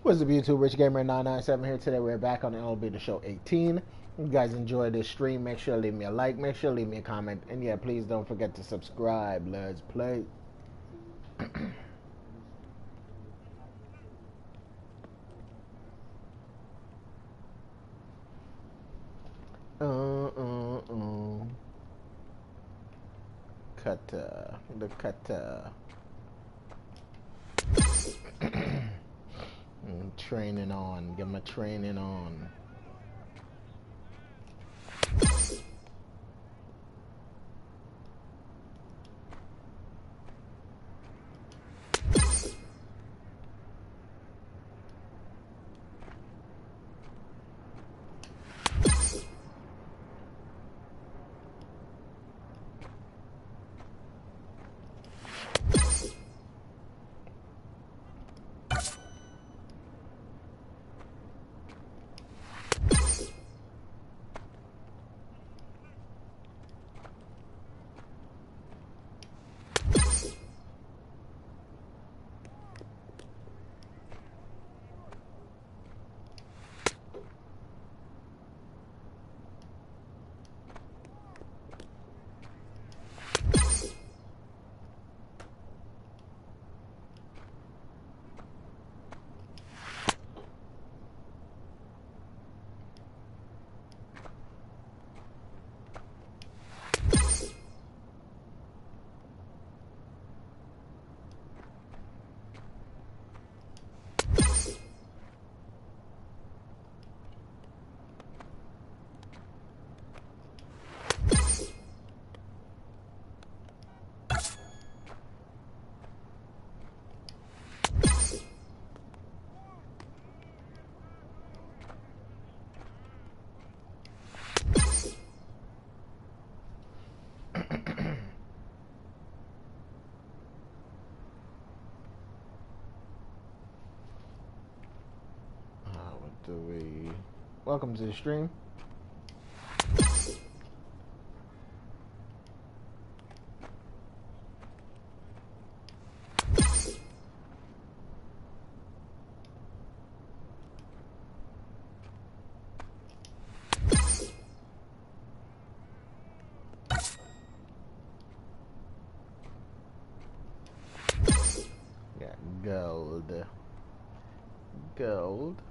What's up, YouTube? Rich Gamer 997 here. Today we're back on the Elevator Show 18. If you guys enjoy this stream, make sure to leave me a like, make sure to leave me a comment, and yeah, please don't forget to subscribe. Let's play. Cutter, the cutter. Training on, get my training on. Welcome to the stream. Yeah, gold. Gold.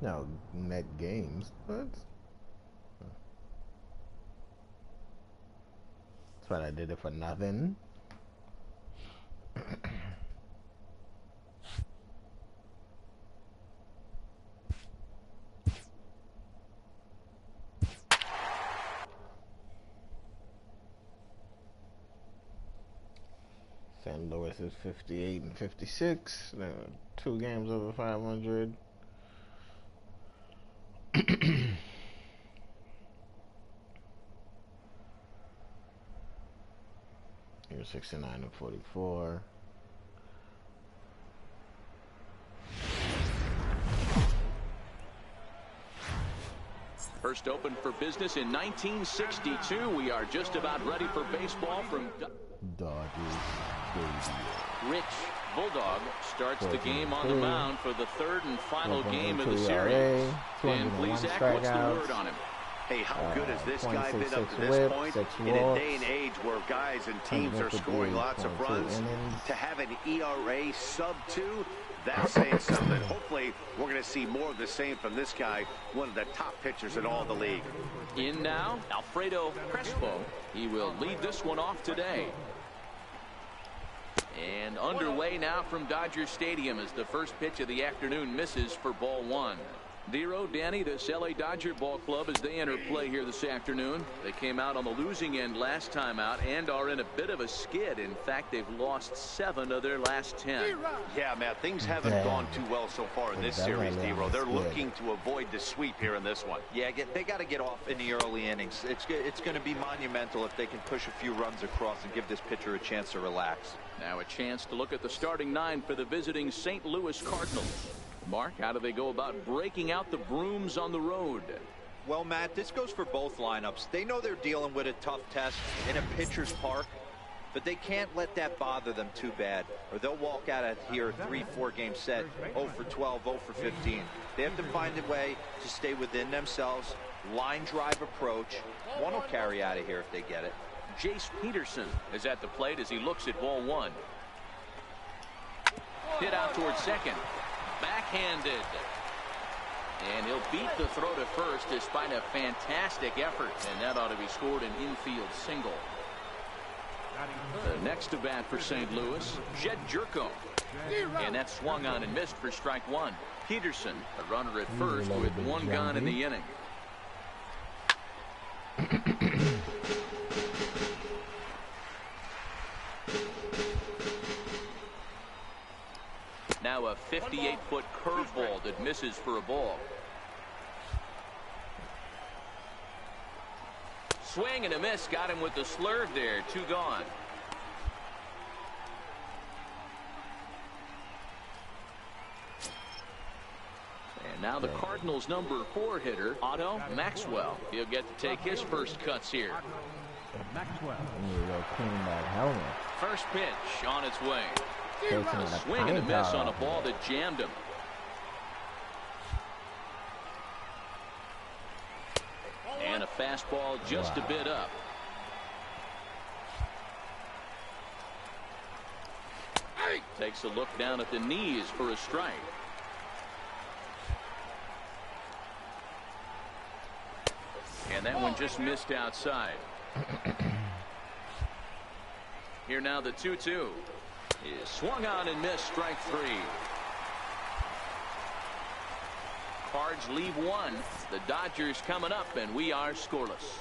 No, net games. What? That's what I did it for nothing. St. Louis is 58 and 56. 2 games over 500. You're 69 and 44. First opened for business in 1962. We are just about ready for baseball from Dodgers. Rich Bulldog starts the game on the mound for the third and final game of the series. And please, Zach, what's the word on him? Hey, how good has this guy been up to this point? In a day and age where guys and teams are scoring lots of runs, to have an ERA sub-2, that's saying something. Hopefully, we're going to see more of the same from this guy, one of the top pitchers in all the league. In now, Alfredo Crespo. He will lead this one off today. And underway now from Dodger Stadium as the first pitch of the afternoon misses for ball 1. Dero, Danny, this LA Dodger ball club as they enter play here this afternoon. They came out on the losing end last time out and are in a bit of a skid. In fact, they've lost 7 of their last 10. Yeah, Matt, things haven't gone too well so far in this series, Dero. They're looking to avoid the sweep here in this one. Yeah, they got to get off in the early innings. It's going to be monumental if they can push a few runs across and give this pitcher a chance to relax. Now a chance to look at the starting 9 for the visiting St. Louis Cardinals. Mark, how do they go about breaking out the brooms on the road? Well, Matt, this goes for both lineups. They know they're dealing with a tough test in a pitcher's park, but they can't let that bother them too bad, or they'll walk out of here a 3-4 game set, 0 for 12, 0 for 15. They have to find a way to stay within themselves, line drive approach. One will carry out of here if they get it. Jace Peterson is at the plate as he looks at ball 1. Hit out towards second. Backhanded. And he'll beat the throw to first despite a fantastic effort. And that ought to be scored an infield single. The next to bat for St. Louis, Jed Jerko. And that swung on and missed for strike 1. Peterson, a runner at first with 1 gone in the inning. Now a 58-foot curveball that misses for a ball. Swing and a miss. Got him with the slurve there. 2 gone. And now the Cardinals' number 4 hitter, Otto Maxwell. He'll get to take his first cuts here. Maxwell. Clean that helmet. First pitch on its way. Swing and a miss on a ball that jammed him. And a fastball just a bit up. Takes a look down at the knees for a strike. And that one just missed outside. Here now the 2-2. Is swung on and missed, strike 3. Cards leave 1. The Dodgers coming up, and we are scoreless.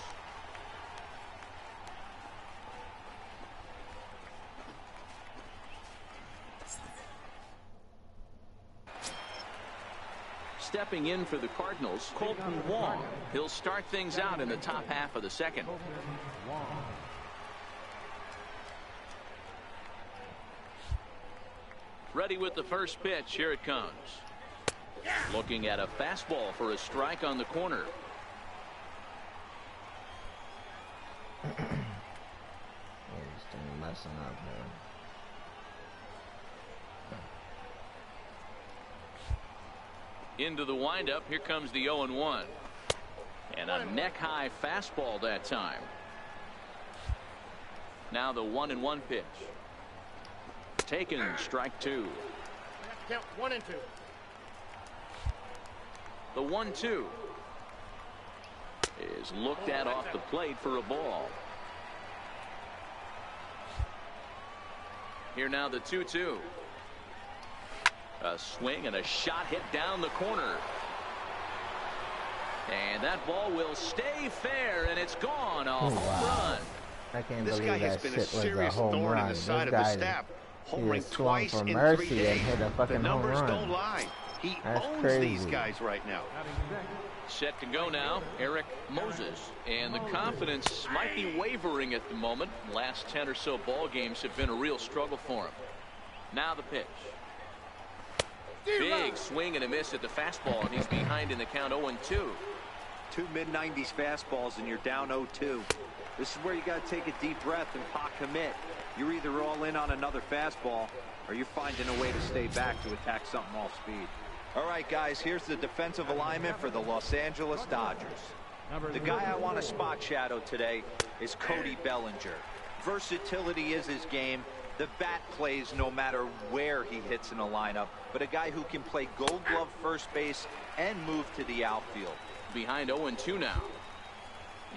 Stepping in for the Cardinals, Colton Wong. He'll start things out in the top half of the second. Ready with the first pitch. Here it comes. Looking at a fastball for a strike on the corner. Messing up here. Into the windup. Here comes the 0-1. And a neck-high fastball that time. Now the 1-1 pitch. Taken, strike 2. Count 1 and 2. The 1-2 is looked at off the plate for a ball. Here now the 2-2. A swing and a shot hit down the corner. And that ball will stay fair, and it's gone. A home run. I can't this believe guy has that been shit a serious was a home thorn run. in the side this of the guy staff. Homering twice in 3 Mercy days. and hit a fucking The numbers home run. don't lie. He That's owns crazy. these guys right now. Set to go now, Eric Moses. And the confidence might be wavering at the moment. Last 10 or so ball games have been a real struggle for him. Now the pitch. Big swing and a miss at the fastball, and he's behind in the count 0-2. 2 mid-90s fastballs and you're down 0-2. This is where you got to take a deep breath and pot commit. You're either all in on another fastball or you're finding a way to stay back to attack something off speed. All right, guys, here's the defensive alignment for the Los Angeles Dodgers. The guy I want to spot shadow today is Cody Bellinger. Versatility is his game. The bat plays no matter where he hits in a lineup, but a guy who can play Gold Glove first base and move to the outfield. Behind 0-2 now.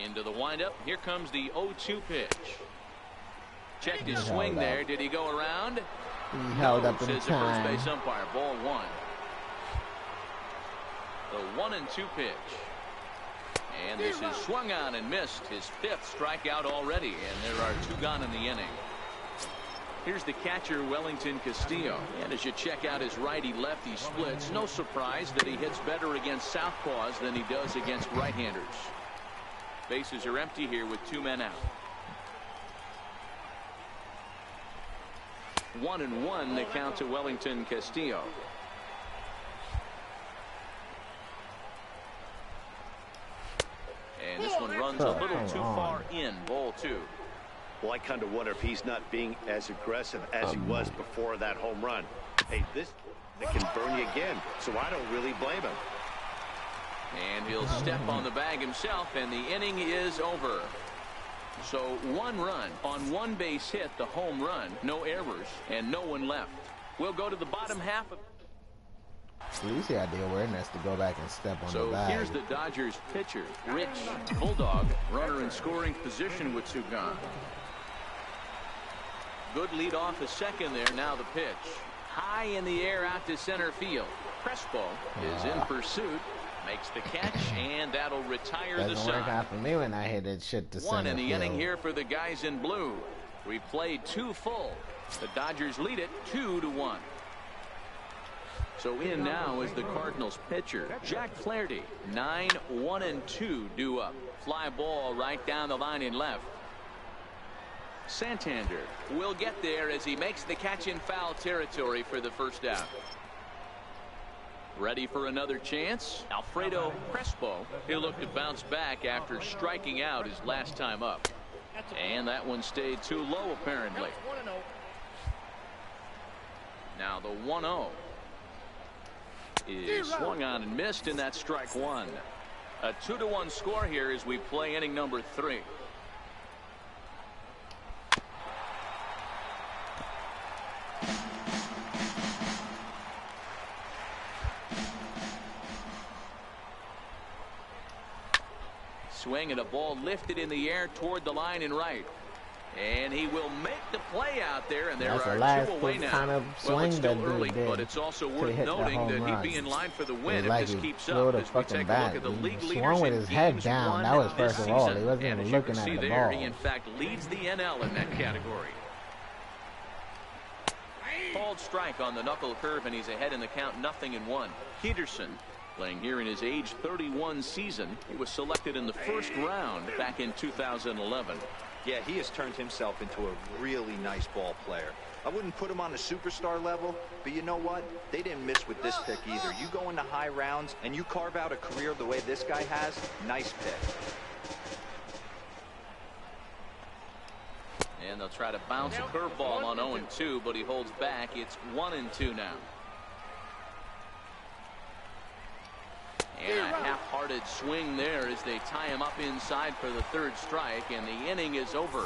Into the windup. Here comes the 0-2 pitch. Checked his swing there. Did he go around? He held up in says time. the first base umpire. Ball 1. The 1-2 pitch. And this is swung on and missed. His 5th strikeout already, and there are 2 gone in the inning. Here's the catcher, Wellington Castillo. And as you check out his righty-lefty splits, no surprise that he hits better against southpaws than he does against right-handers. Bases are empty here with 2 men out. 1-1 the count to Wellington Castillo. And this one runs a little too far in. Ball 2. Well, I kind of wonder if he's not being as aggressive as he was before that home run. Hey, this can burn you again, so I don't really blame him. And he'll step on the bag himself, and the inning is over. So 1 run on 1 base hit, the home run, no errors, and no one left. We'll go to the bottom half of. At least he had the awareness to go back and step on the bag. So here's the Dodgers pitcher, Rich Bulldog, runner in scoring position with 2 gone. Good lead off the second there. Now the pitch. High in the air out to center field. Crespo is in pursuit. Makes the catch, and that'll retire the side. Doesn't work out for me when I hit that shit to center field. 1 in the inning here for the guys in blue. We played 2 full. The Dodgers lead it 2-1. So in now is the Cardinals pitcher, Jack Flaherty. 9-1-2 due up. Fly ball right down the line in left. Santander will get there as he makes the catch in foul territory for the first out. Ready for another chance? Alfredo Crespo. He'll look to bounce back after striking out his last time up. And that one stayed too low apparently. Now the 1-0 is swung on and missed, and that's strike 1. A 2-1 score here as we play inning number 3. Swing and a ball lifted in the air toward the line and right. And he will make the play out there, and there are 2 away now. Kind of well, it's still early, but it's also worth noting that he'd be in line for the win if this keeps up. As we take a look at the league leaders with his head down. That was first of all. He wasn't even looking at the ball. He in fact leads the NL in that category. Called strike on the knuckle curve, and he's ahead in the count, 0-1. Peterson playing here in his age 31 season. He was selected in the first round back in 2011. Yeah, he has turned himself into a really nice ball player. I wouldn't put him on a superstar level, but you know what? They didn't miss with this pick either. You go into high rounds and you carve out a career the way this guy has, nice pick. And they'll try to bounce a curveball on 0-2, but he holds back. It's 1-2 now. And a half-hearted swing there as they tie him up inside for the 3rd strike, and the inning is over.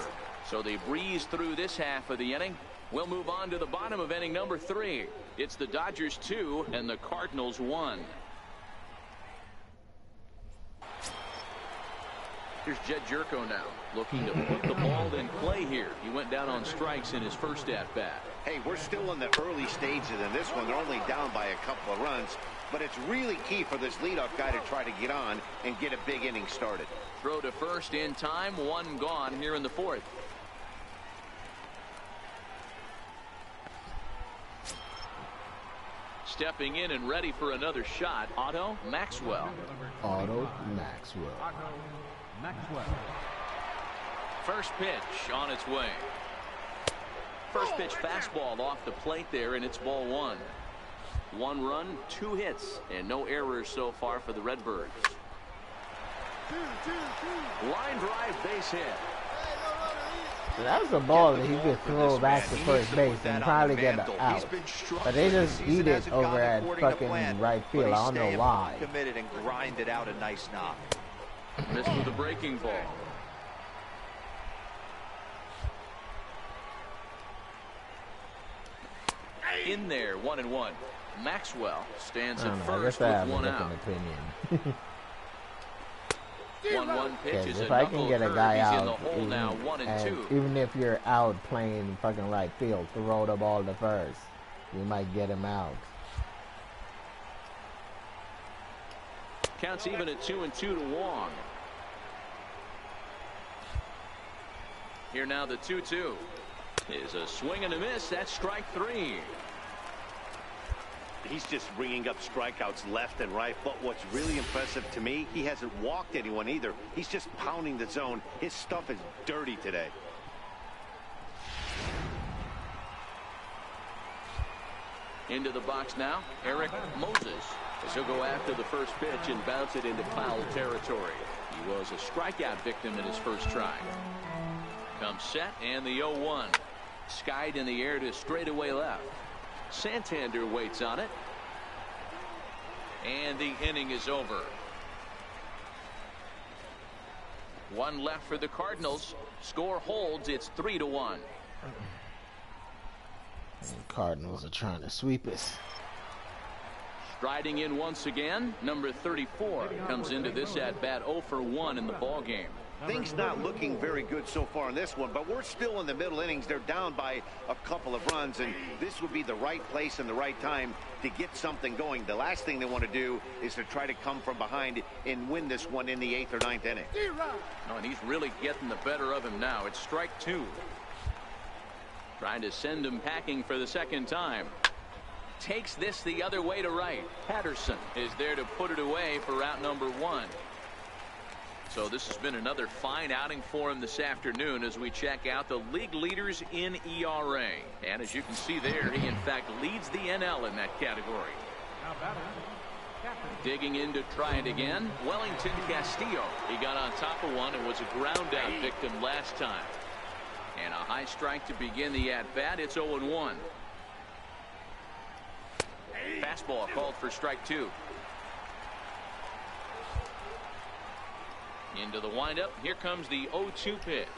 So they breeze through this half of the inning. We'll move on to the bottom of inning number 3. It's the Dodgers 2 and the Cardinals 1. Here's Jed Jerko now, looking to put the ball in play here. He went down on strikes in his first at-bat. Hey, we're still in the early stages in this one. They're only down by a couple of runs. But it's really key for this leadoff guy to try to get on and get a big inning started. Throw to first in time. 1 gone here in the 4th. Stepping in and ready for another shot, Otto Maxwell. Otto Maxwell. First pitch on its way. First pitch fastball off the plate there, and it's ball 1. 1 run, 2 hits, and no errors so far for the Redbirds. Line drive base hit. So that was a ball that he could throw back to first base and probably get an out. But they just eat it over at fucking right field. I don't know why. Committed and grinded out a nice knock. Missed with a breaking ball. In there, 1-1. Maxwell stands at first with 1 out. 1-1 pitch is if I can get a guy out, even, even if you're out playing fucking right field, throw the ball to first. You might get him out. Counts even at 2-2 to Wong. Here now the 2-2 is a swing and a miss. That's strike 3. He's just bringing up strikeouts left and right, but what's really impressive to me, he hasn't walked anyone either. He's just pounding the zone. His stuff is dirty today. Into the box now, Eric Moses, as he'll go after the first pitch and bounce it into foul territory. He was a strikeout victim in his first try. Comes set, and the 0-1. Skied in the air to straightaway left. Santander waits on it. And the inning is over. One left for the Cardinals. Score holds. It's 3-1. The Cardinals are trying to sweep us. Striding in once again, number 34 comes into this at bat 0 for 1 in the ball game. Things not looking very good so far in this one, but we're still in the middle innings. They're down by a couple of runs, and this would be the right place and the right time to get something going. The last thing they want to do is to try to come from behind and win this one in the 8th or 9th inning. Oh, and he's really getting the better of him now. It's strike 2. Trying to send him packing for the second time. Takes this the other way to right. Patterson is there to put it away for out number 1. So this has been another fine outing for him this afternoon as we check out the league leaders in ERA. And as you can see there, he in fact leads the NL in that category. Digging in to try it again, Wellington Castillo. He got on top of one and was a ground out victim last time. And a high strike to begin the at-bat. It's 0-1. Fastball called for strike 2. Into the windup. Here comes the 0-2 pitch.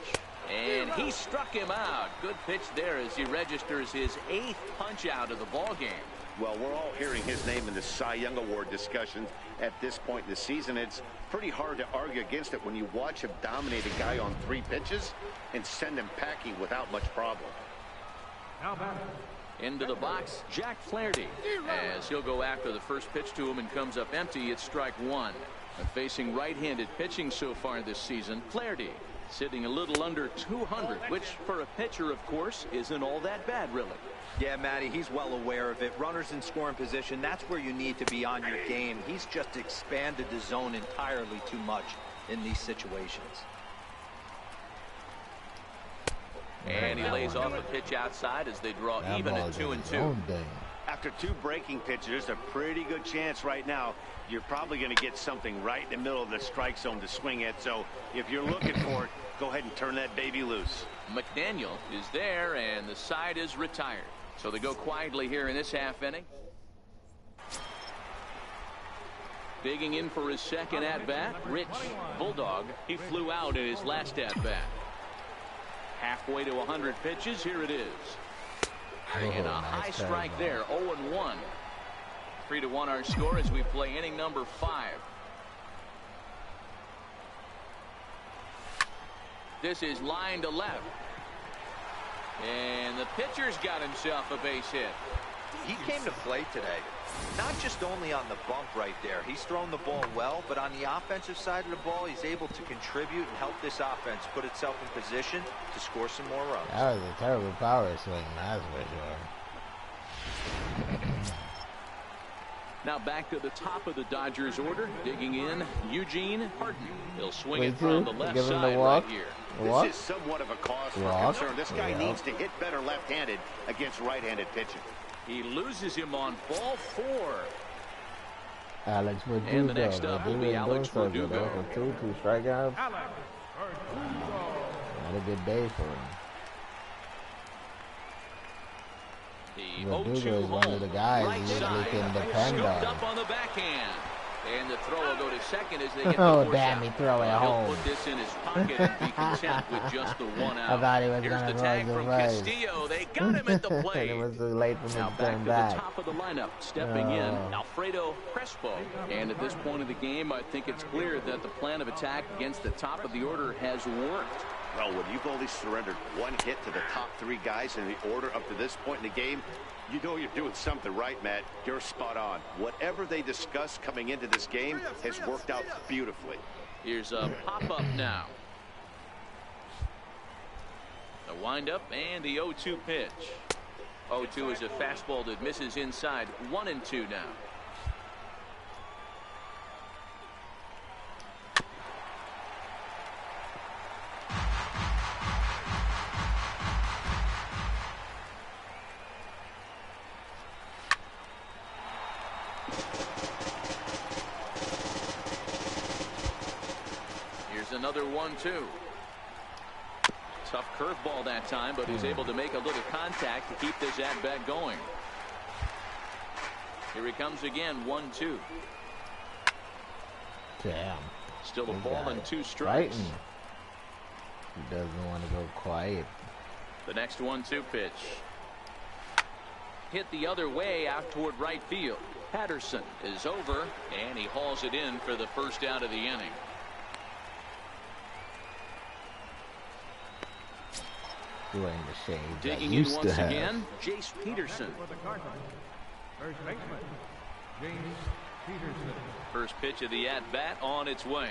And he struck him out. Good pitch there as he registers his 8th punch out of the ball game. Well, we're all hearing his name in the Cy Young Award discussions at this point in the season. It's pretty hard to argue against it when you watch him dominate a guy on 3 pitches and send him packing without much problem. Into the box, Jack Flaherty, as he'll go after the first pitch to him and comes up empty. It's strike 1. And facing right-handed pitching so far this season, Flaherty sitting a little under 200, which for a pitcher, of course, isn't all that bad, really. Yeah, Matty, he's well aware of it. Runners in scoring position, that's where you need to be on your game. He's just expanded the zone entirely too much in these situations. And he lays off a pitch outside as they draw even at 2-2. After 2 breaking pitches, there's a pretty good chance right now you're probably going to get something right in the middle of the strike zone to swing at. So if you're looking for it, go ahead and turn that baby loose. McDaniel is there, and the side is retired. So they go quietly here in this half inning. Digging in for his second at-bat, Rich Bulldog. He flew out in his last at-bat. Halfway to 100 pitches. Here it is. And a high strike there. 0-1. 3-1 our score as we play inning number 5. This is line to left. And the pitcher's got himself a base hit. He came to play today, not just only on the bump right there. He's thrown the ball well, but on the offensive side of the ball, he's able to contribute and help this offense put itself in position to score some more runs. That was a terrible power swing, that's for sure. Now back to the top of the Dodgers order. Digging in, Eugene Harden. He'll swing it from the left side right here. This is somewhat of a cause for concern. This guy needs to hit better left-handed against right-handed pitching. He loses him on ball 4. Alex Verdugo. And the next up will be Alex Verdugo. 2 strikeouts. Not a good day for him. Verdugo is one of the guys you usually can depend on. Up on the backhand. And the throw will go to second as they get the oh, damn, he throw it home. He'll put this in his pocket and be content with just the 1 out. I thought he was Here's going the to tag throw from the Castillo. They got him at the plate. It was too late for him to turn back back. to the top of the lineup, stepping in, Alfredo Crespo. And at this point of the game, I think it's clear that the plan of attack against the top of the order has worked. Well, when you've only surrendered one hit to the top 3 guys in the order up to this point in the game, you know you're doing something right, Matt. You're spot on. Whatever they discussed coming into this game has worked out beautifully. Here's a pop-up now. The windup and the 0-2 pitch. 0-2 is a fastball that misses inside. 1-2 now. Here's another 1-2. Tough curveball that time, but he's able to make a little contact to keep this at-bat going. Here he comes again, 1-2. Damn. Still a ball and 2 strikes. Fighting. He doesn't want to go quiet. The next 1-2 pitch. Hit the other way out toward right field. Patterson is over, and he hauls it in for the first out of the inning. Doing the shade. Digging in once again, Jace Peterson. First baseman, James Peterson. First pitch of the at-bat on its way.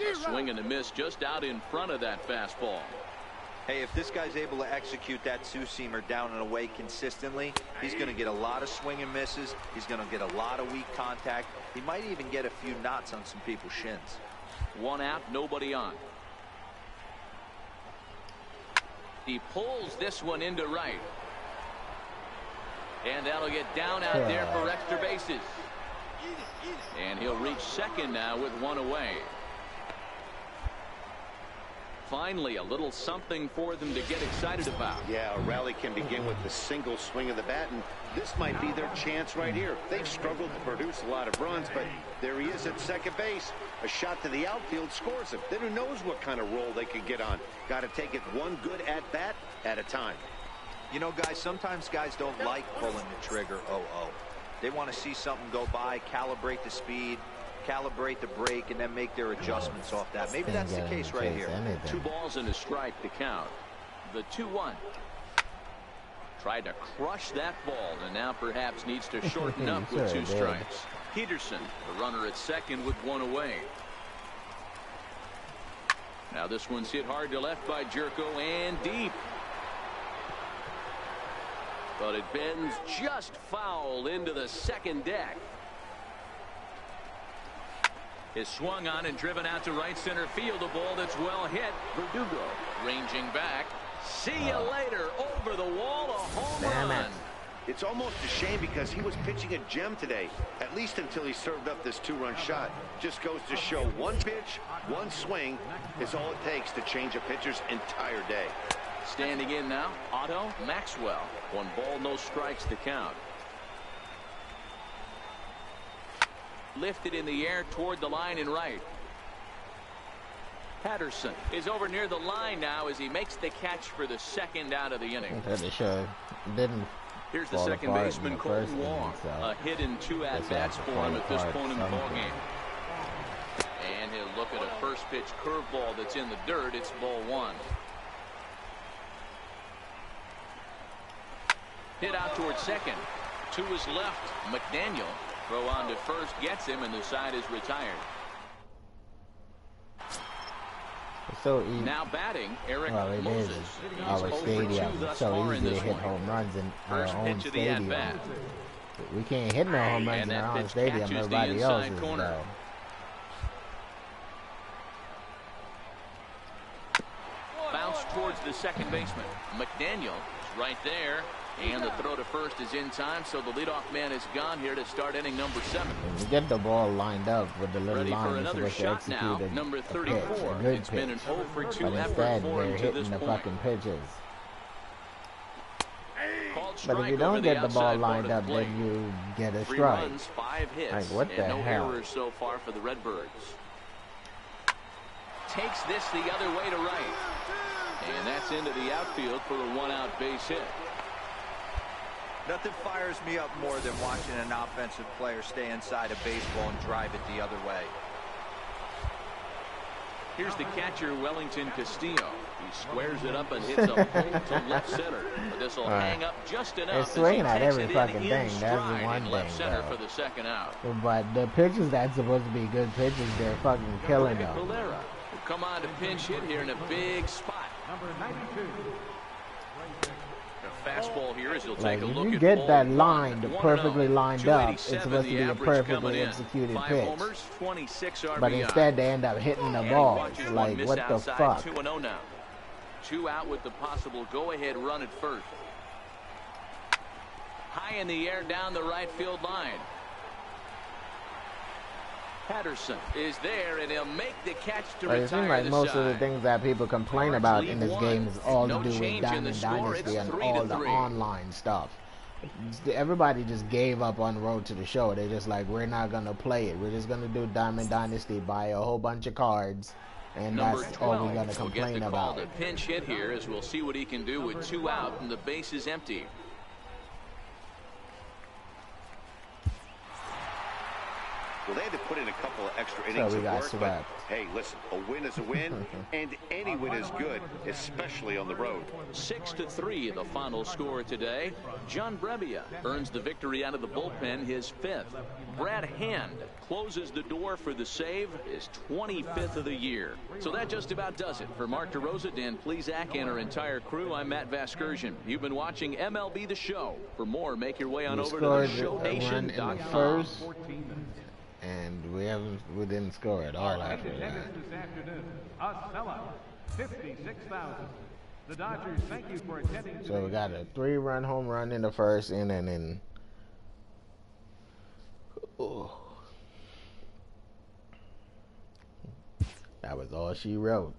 A swing and a miss just out in front of that fastball. Hey, if this guy's able to execute that 2-seamer down and away consistently, he's going to get a lot of swing and misses. He's going to get a lot of weak contact. He might even get a few knots on some people's shins. 1 out, nobody on. He pulls this one into right. And that'll get down out there for extra bases. And he'll reach second now with 1 away. Finally, a little something for them to get excited about. Yeah, a rally can begin with the single swing of the bat, and this might be their chance right here. They've struggled to produce a lot of runs, but there he is at second base. A shot to the outfield scores him. Then who knows what kind of roll they could get on. Got to take it one good at-bat at a time. You know, guys, sometimes guys don't like pulling the trigger 0-0. They want to see something go by, calibrate the speed, calibrate the break, and then make their adjustments off that. Maybe that's the case right here. 2 balls and a strike to count. The 2-1. Tried to crush that ball, and now perhaps needs to shorten up with 2 strikes. Peterson, the runner at second with 1 away. Now this one's hit hard to left by Jerko and deep. But it bends just foul into the second deck. Is swung on and driven out to right center field. A ball that's well hit. Verdugo ranging back. See you later. Over the wall. A home run. It's almost a shame because he was pitching a gem today, at least until he served up this 2-run shot. Just goes to show one pitch, one swing is all it takes to change a pitcher's entire day. Standing in now, Otto Maxwell. 1 ball, no strikes to count. Lifted in the air toward the line and right. Patterson is over near the line now as he makes the catch for the second out of the inning. Here's the second baseman, Colton Wong. A hit in 2 at-bats for him at this point in the ballgame. And he'll look at a first pitch curveball that's in the dirt. It's ball 1. Hit out towards second. 2 is left. McDaniel. Throw on to first, gets him, and the side is retired. So easy. Now batting, Eric it Moses. is our stadium. It's so easy to hit home runs in our own stadium. We can't hit no home runs in our own stadium. Everybody else is though. Bounce towards the second baseman. McDaniel is right there. And the throw to first is in time, so the leadoff man is gone here to start inning number 7. When you get the ball lined up with the little line, for another shot now, number 34. It's been an 0 for 2 effort for him to this point. Fucking pitches. But if you don't get the ball lined up, then you get a strike. 3 runs, 5 hits, like, what the and no hell? errors so far for the Redbirds. Takes this the other way to right. And that's into the outfield for a 1-out base hit. Nothing fires me up more than watching an offensive player stay inside a baseball and drive it the other way. Here's the catcher, Wellington Castillo. He squares it up and hits a bolt to left center. But this will hang up just enough. It's swinging at every fucking thing. That's the one thing, left center though. For the second out. But the pitches that's supposed to be good pitches, they're fucking killing them. Valera will come on to pinch hit here in a big spot. Number 92. The fastball here as he'll Like, take a if look you at get ball that one. line to 1-0. perfectly lined up, it's 287 supposed to the be a average perfectly coming in. executed 5 pitch. homers, 26 RBI. But instead, they end up hitting the ball. Like, what the fuck? 2-0 now. 2 out with the possible go-ahead run at first. High in the air down the right field line. Patterson is there, and he'll make the catch to retire. It seems like most side. of the things that people complain about in this game is all to do with Diamond Dynasty and all the online stuff. Everybody just gave up on Road to the Show. They're just like, we're not going to play it. We're just going to do Diamond Dynasty, buy a whole bunch of cards, and that's all we're going to complain about. The pinch hit here as we'll see what he can do with 2 out and the base is empty. Well, they had to put in a couple of extra innings of work, but hey, listen, a win is a win, and any win is good, especially on the road. 6-3, the final score today. John Brebbia earns the victory out of the bullpen, his 5th. Brad Hand closes the door for the save, his 25th of the year. So that just about does it. For Mark DeRosa, Dan Plesac, and our entire crew, I'm Matt Vasgersian. You've been watching MLB The Show. For more, make your way on over to theshownation.com. And we didn't score at all after that. This afternoon, a sellout, 56,000. The Dodgers, thank you for attending. So we got a 3-run home run in the first inning, and that was all she wrote.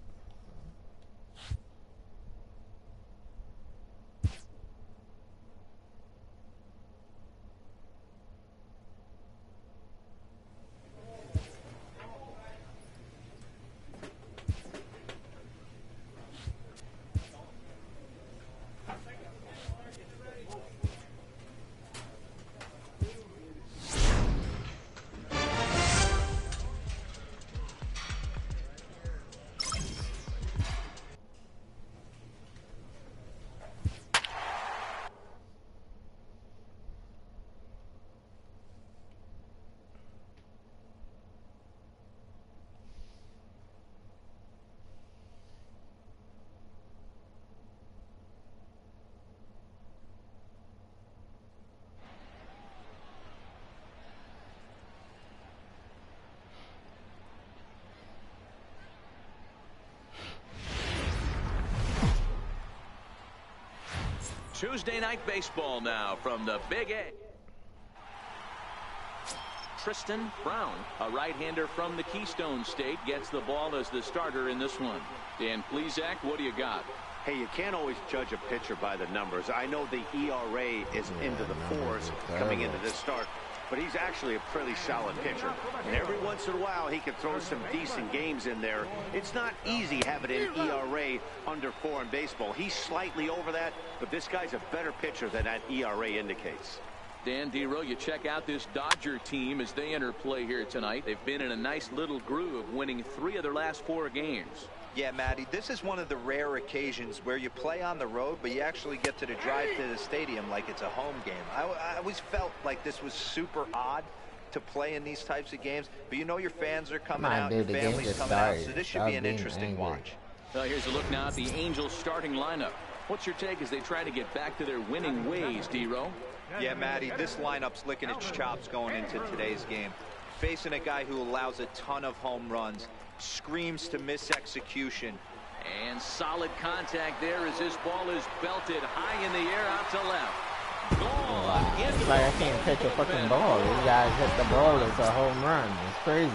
Tuesday night baseball now from the Big A. Tristan Brown, a right-hander from the Keystone State, gets the ball as the starter in this one. Dan Plesac, what do you got? Hey, you can't always judge a pitcher by the numbers. I know the ERA is into the 4s coming into this start, but he's actually a pretty solid pitcher. And every once in a while, he can throw some decent games in there. It's not easy having an ERA under 4 in baseball. He's slightly over that, but this guy's a better pitcher than that ERA indicates. Dan Dero, you check out this Dodger team as they enter play here tonight. They've been in a nice little groove, winning 3 of their last 4 games. Yeah, Matty, this is one of the rare occasions where you play on the road, but you actually get to drive to the stadium like it's a home game. I always felt like this was super odd to play in these types of games, but you know your fans are coming out, your family's coming out, so this should be an interesting watch. Here's a look now at the Angels starting lineup. What's your take as they try to get back to their winning ways, Dero? Yeah, Matty, this lineup's licking its chops going into today's game. Facing a guy who allows a ton of home runs, screams to miss execution. And solid contact there as this ball is belted high in the air out to left. Gone. It's like I can't catch a fucking ball. These guys hit the ball, it's a home run. It's crazy.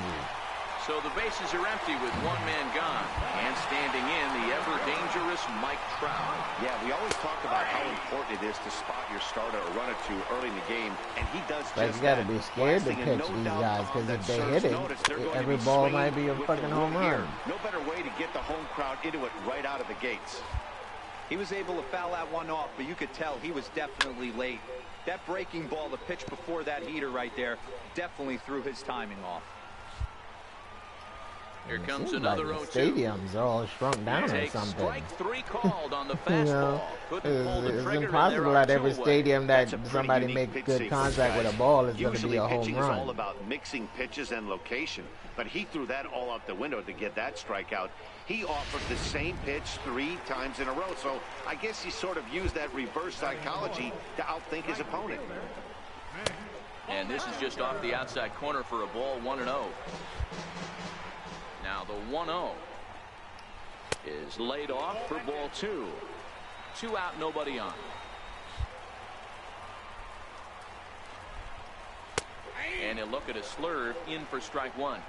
So the bases are empty with 1 man gone. And standing in, the ever-dangerous Mike Trout. Yeah, we always talk about how important it is to spot your starter or run it to early in the game, and he does just that. You got to be scared to pitch these guys, because if they hit it, every ball might be a fucking home run. No better way to get the home crowd into it right out of the gates. He was able to foul that one off, but you could tell he was definitely late. That breaking ball, the pitch before that heater right there, definitely threw his timing off. Here It comes seems another like 0-2. the stadiums are all shrunk down or something. Strike 3 called on the fastball. You know, Couldn't pull the it's trigger, impossible at every stadium that somebody make good sequence, contact with a ball is going to be Usually a home pitching is all run. about mixing pitches and location, but he threw that all out the window to get that strikeout. He offered the same pitch 3 times in a row, so I guess he sort of used that reverse psychology to outthink his opponent. And this is just off the outside corner for a ball, 1-0. Now the 1-0 is laid off for ball 2. 2 out, nobody on. And he'll look at a slurve in for strike 1.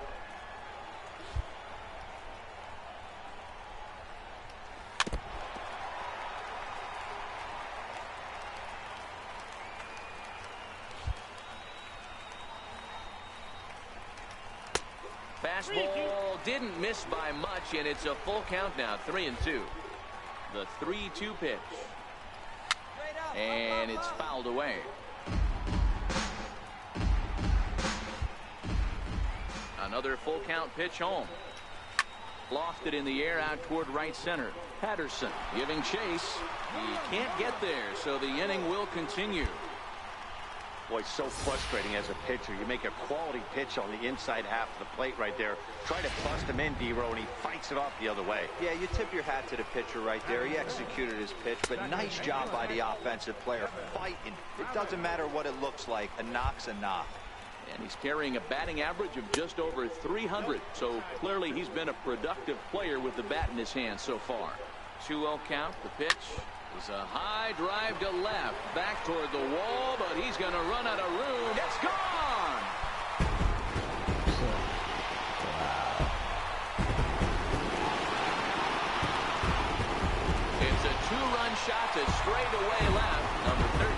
Fastball didn't miss by much, and it's a full count now, 3-2. The 3-2 pitch. And it's fouled away. Another full count pitch home. Lofted in the air out toward right center. Patterson giving chase. He can't get there, so the inning will continue. Boy, so frustrating as a pitcher. You make a quality pitch on the inside half of the plate right there. Try to bust him in, D-Row, and he fights it off the other way. Yeah, you tip your hat to the pitcher right there. He executed his pitch, but nice job by the offensive player. Fighting. It doesn't matter what it looks like. A knock's a knock. And he's carrying a batting average of just over 300. So clearly he's been a productive player with the bat in his hand so far. 2-0 count. The pitch is a high drive to left. Back toward the wall, but he's going to run out of room. It's gone! It's a 2-run shot to straightaway left. Number 13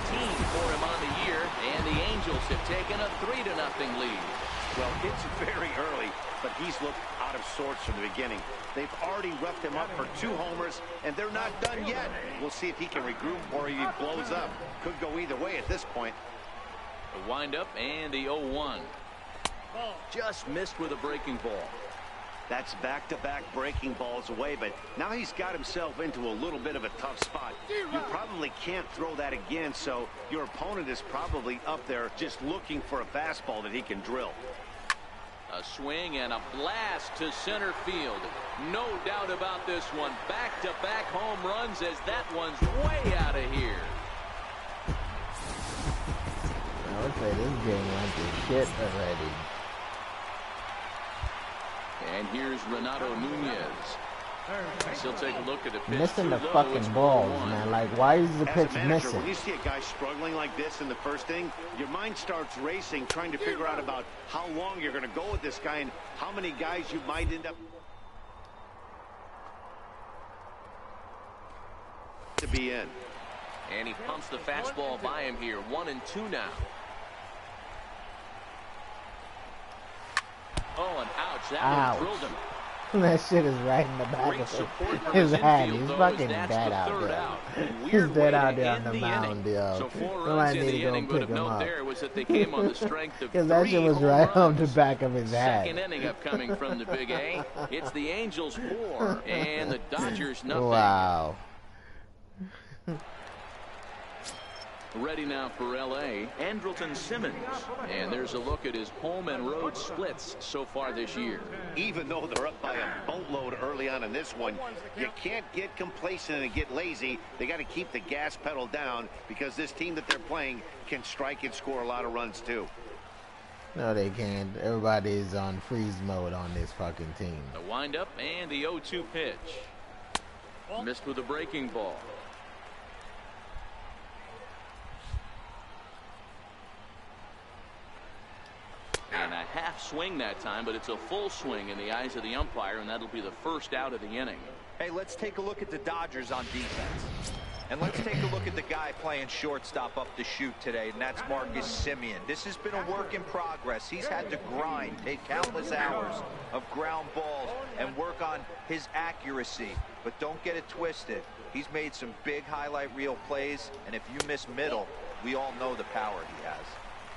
for him on the year. And the Angels have taken a 3-0 lead. Well, it's very early, but he's looked out of sorts from the beginning. They've already roughed him up for 2 homers, and they're not done yet. We'll see if he can regroup or he blows up. Could go either way at this point. The windup and the 0-1. Just missed with a breaking ball. That's back-to-back breaking balls away, but now he's got himself into a little bit of a tough spot. You probably can't throw that again, so your opponent is probably up there just looking for a fastball that he can drill. A swing and a blast to center field. No doubt about this one. Back-to-back home runs as that one's way out of here. I would say this game went to shit already. And here's Renato Nunez. He'll take a look at the pitch. Missing the fucking balls, man. Like, why is the pitch missing? When you see a guy struggling like this in the first inning, your mind starts racing, trying to figure out about how long you're going to go with this guy and how many guys you might end up to be in. And he pumps the fastball by him here. 1-2 now. Oh, and ouch. That one drilled him. That shit is right in the back of his head. He's fucking dead out there. He's dead out there on the mound, yo. So 4 runs Somebody in need the to go inning, but pick of him note up. there was that they came on the strength of Because that shit was right on the back of his head. Second inning upcoming from the Big A. It's the Angels 4 and the Dodgers nothing. Wow. Ready now for L.A., Andrelton Simmons. And there's a look at his home and road splits so far this year. Even though they're up by a boatload early on in this one, you can't get complacent and get lazy. They got to keep the gas pedal down because this team that they're playing can strike and score a lot of runs too. No, they can't. Everybody's on freeze mode on this fucking team. The windup and the 0-2 pitch. Missed with a breaking ball. And a half swing that time, but it's a full swing in the eyes of the umpire, and that'll be the first out of the inning. Hey, let's take a look at the Dodgers on defense. And let's take a look at the guy playing shortstop up the chute today, and that's Marcus Semien. This has been a work in progress. He's had to grind, take countless hours of ground balls, and work on his accuracy. But don't get it twisted. He's made some big highlight reel plays, and if you miss middle, we all know the power he has.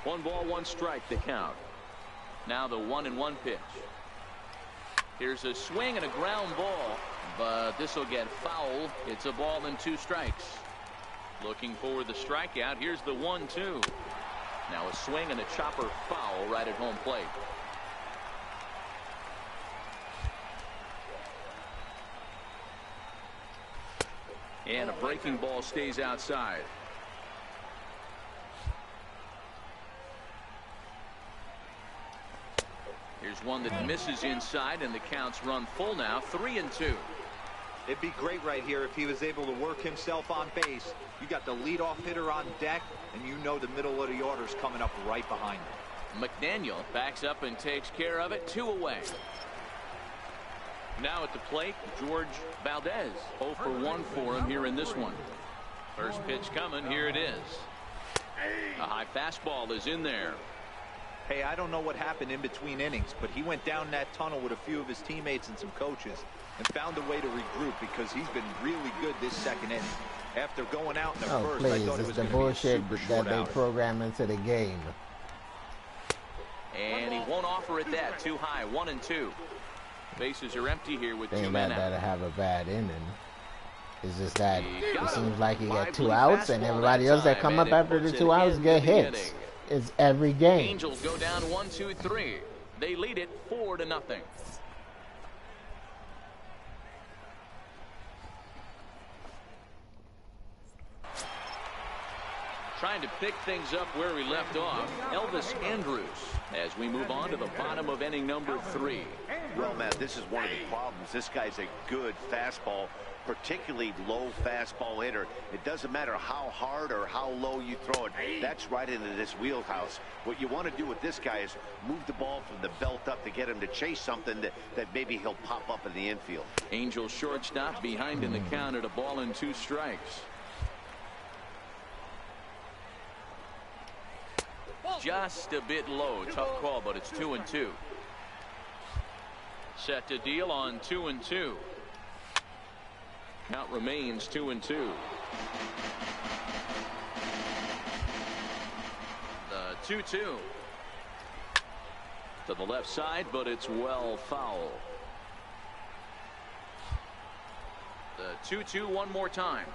1 ball, 1 strike, the count. Now the 1-1 pitch. Here's a swing and a ground ball, but this will get foul. It's a ball and 2 strikes. Looking for the strikeout. Here's the 1-2. Now a swing and a chopper foul right at home plate. And a breaking ball stays outside. Here's one that misses inside, and the counts run full now, 3-2. It'd be great right here if he was able to work himself on base. You got the leadoff hitter on deck, and you know the middle of the order's coming up right behind him. McDaniel backs up and takes care of it. 2 away. Now at the plate, George Valdez. 0 for 1 for him here in this one. First pitch coming. Here it is. A high fastball is in there. Hey, I don't know what happened in between innings, but he went down that tunnel with a few of his teammates and some coaches and found a way to regroup because he's been really good this second inning. After going out in the first, please, I thought it was the going to be a bullshit super that short they outing. program into the game. And he won't offer it that. Too high. 1-2. Bases are empty here with 2 men out. That have a bad inning. It's just that it seems like you get 2 Lively outs and fastball everybody that else that time, come and up it after puts the it 2 outs into get the hits. inning. It's every game. Angels go down 1-2-3. They lead it 4-0. Trying to pick things up where we left off, Elvis Andrus, as we move on to the bottom of inning number 3. Well, Matt, this is one of the problems. This guy's a good fastball, particularly low fastball hitter. It doesn't matter how hard or how low you throw it. That's right into this wheelhouse. What you want to do with this guy is move the ball from the belt up to get him to chase something that maybe he'll pop up in the infield. Angels shortstop behind in the count at a ball and 2 strikes. Just a bit low. Tough call, but it's 2-2. Set to deal on 2-2. Count remains 2-2. The 2-2 to the left side, but it's well foul. The 2-2 one more time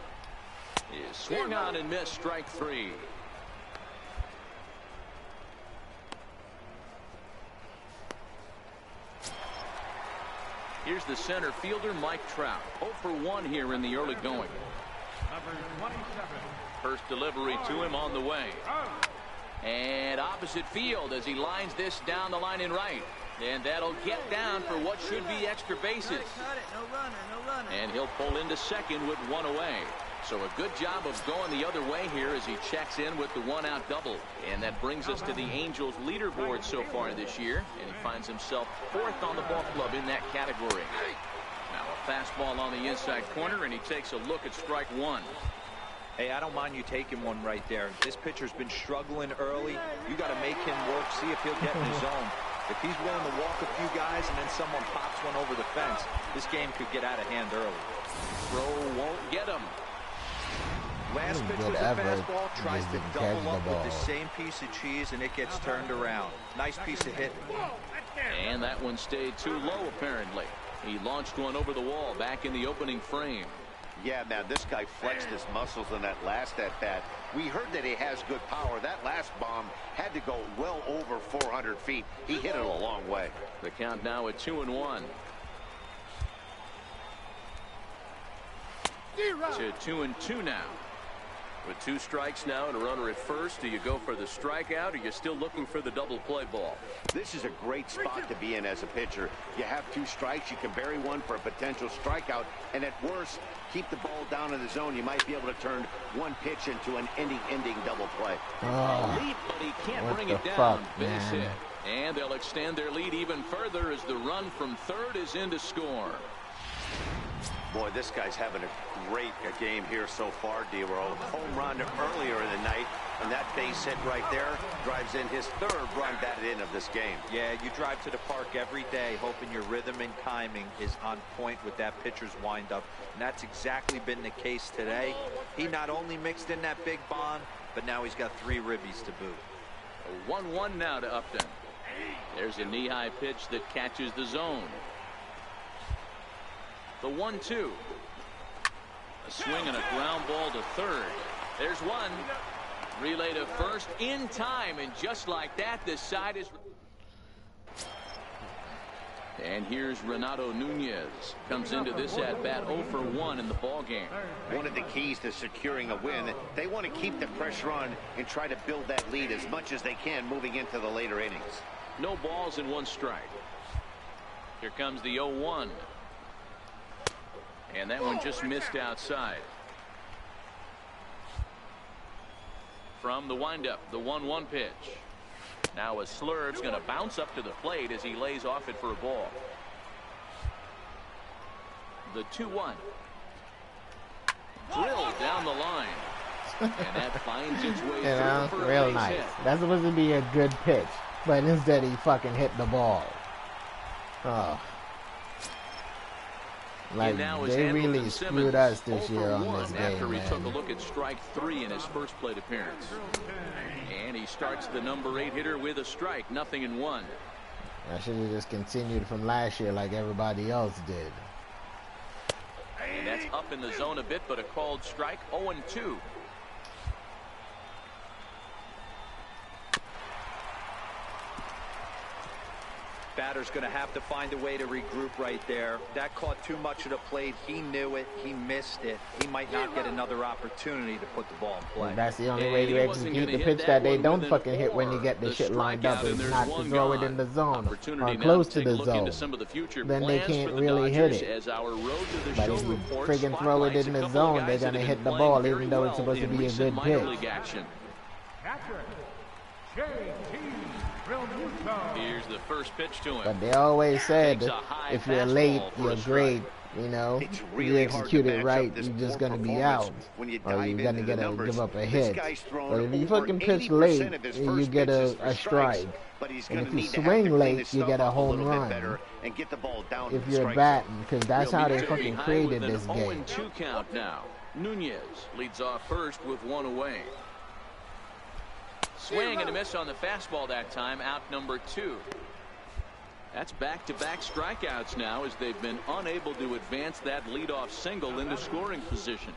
is swung on and missed. Strike 3. Here's the center fielder, Mike Trout. 0 for 1 here in the early going. Number 27. First delivery to him on the way. And opposite field as he lines this down the line in right. And that'll get down for what should be extra bases. And he'll pull into second with 1 away. So a good job of going the other way here as he checks in with the 1-out double. And that brings us to the Angels leaderboard so far this year. And he finds himself 4th on the ball club in that category. Now a fastball on the inside corner, and he takes a look at strike 1. Hey, I don't mind you taking one right there. This pitcher's been struggling early. You got to make him work, see if he'll get in his zone. If he's willing to walk a few guys and then someone pops one over the fence, this game could get out of hand early. Throw won't get him. Last pitch was a fastball, tries to double up with the same piece of cheese, and it gets turned around. Nice piece of hitting. And that one stayed too low, apparently. He launched one over the wall back in the opening frame. Yeah, man, this guy flexed his muscles in that last at-bat. We heard that he has good power. That last bomb had to go well over 400 feet. He hit it a long way. The count now at 2-1. To 2-2 now. With 2 strikes now and a runner at first, do you go for the strikeout, or are you still looking for the double play ball? This is a great spot to be in as a pitcher. You have 2 strikes, you can bury one for a potential strikeout, and at worst, keep the ball down in the zone. You might be able to turn one pitch into an ending double play. Leap, but he can't bring it down. Base hit. And they'll extend their lead even further as the run from third is in to score. Boy, this guy's having a great game here so far, D-Row. Home run earlier in the night, and that base hit right there drives in his 3rd run batted in of this game. Yeah, you drive to the park every day hoping your rhythm and timing is on point with that pitcher's windup, and that's exactly been the case today. He not only mixed in that big bomb, but now he's got 3 ribbies to boot. A 1-1 now to Upton. There's a knee-high pitch that catches the zone. The 1-2. A swing and a ground ball to third. There's one. Relay to first in time, and just like that, this side is. And here's Renato Nunez. Comes into this at-bat 0 for 1 in the ball game. One of the keys to securing a win, they want to keep the pressure on and try to build that lead as much as they can moving into the later innings. No balls and 1 strike. Here comes the 0-1. And that one just missed outside. From the windup, the 1-1 pitch. Now a slurve's going to bounce up to the plate as he lays off it for a ball. The 2-1. Drilled down the line. And that finds its way through for a real base nice. hit. That's supposed to be a good pitch, but instead he fucking hit the ball. Oh. Like, they really screwed us this year on this game, after he man. took a look at strike 3 in his first plate appearance. And he starts the number 8 hitter with a strike, 0-1. I should have just continued from last year like everybody else did. And that's up in the zone a bit, but a called strike, 0-2. Batter's going to have to find a way to regroup right there. That caught too much of the plate. He knew it. He missed it. He might not get another opportunity to put the ball in play. And that's the only way you execute the pitch that they don't fucking hit when you get the shit lined up is not to throw it in the zone or close to the zone. Then they can't really hit it. But if you friggin' throw it in the zone, they're going to hit the ball even though it's supposed to be a good pitch. Here's the first pitch to him. But they always said if you're late, you're great. You know, you execute it right, you're just going to be out. Or you're going to give up a hit. But if you fucking pitch late, you get a strike. And if you swing late, you get a home run. If you're batting, because that's how they fucking created this game. 0-2 count now. Nunez leads off first with 1 away. Swing and a miss on the fastball that time, out number 2. That's back-to-back strikeouts now as they've been unable to advance that leadoff single into scoring position.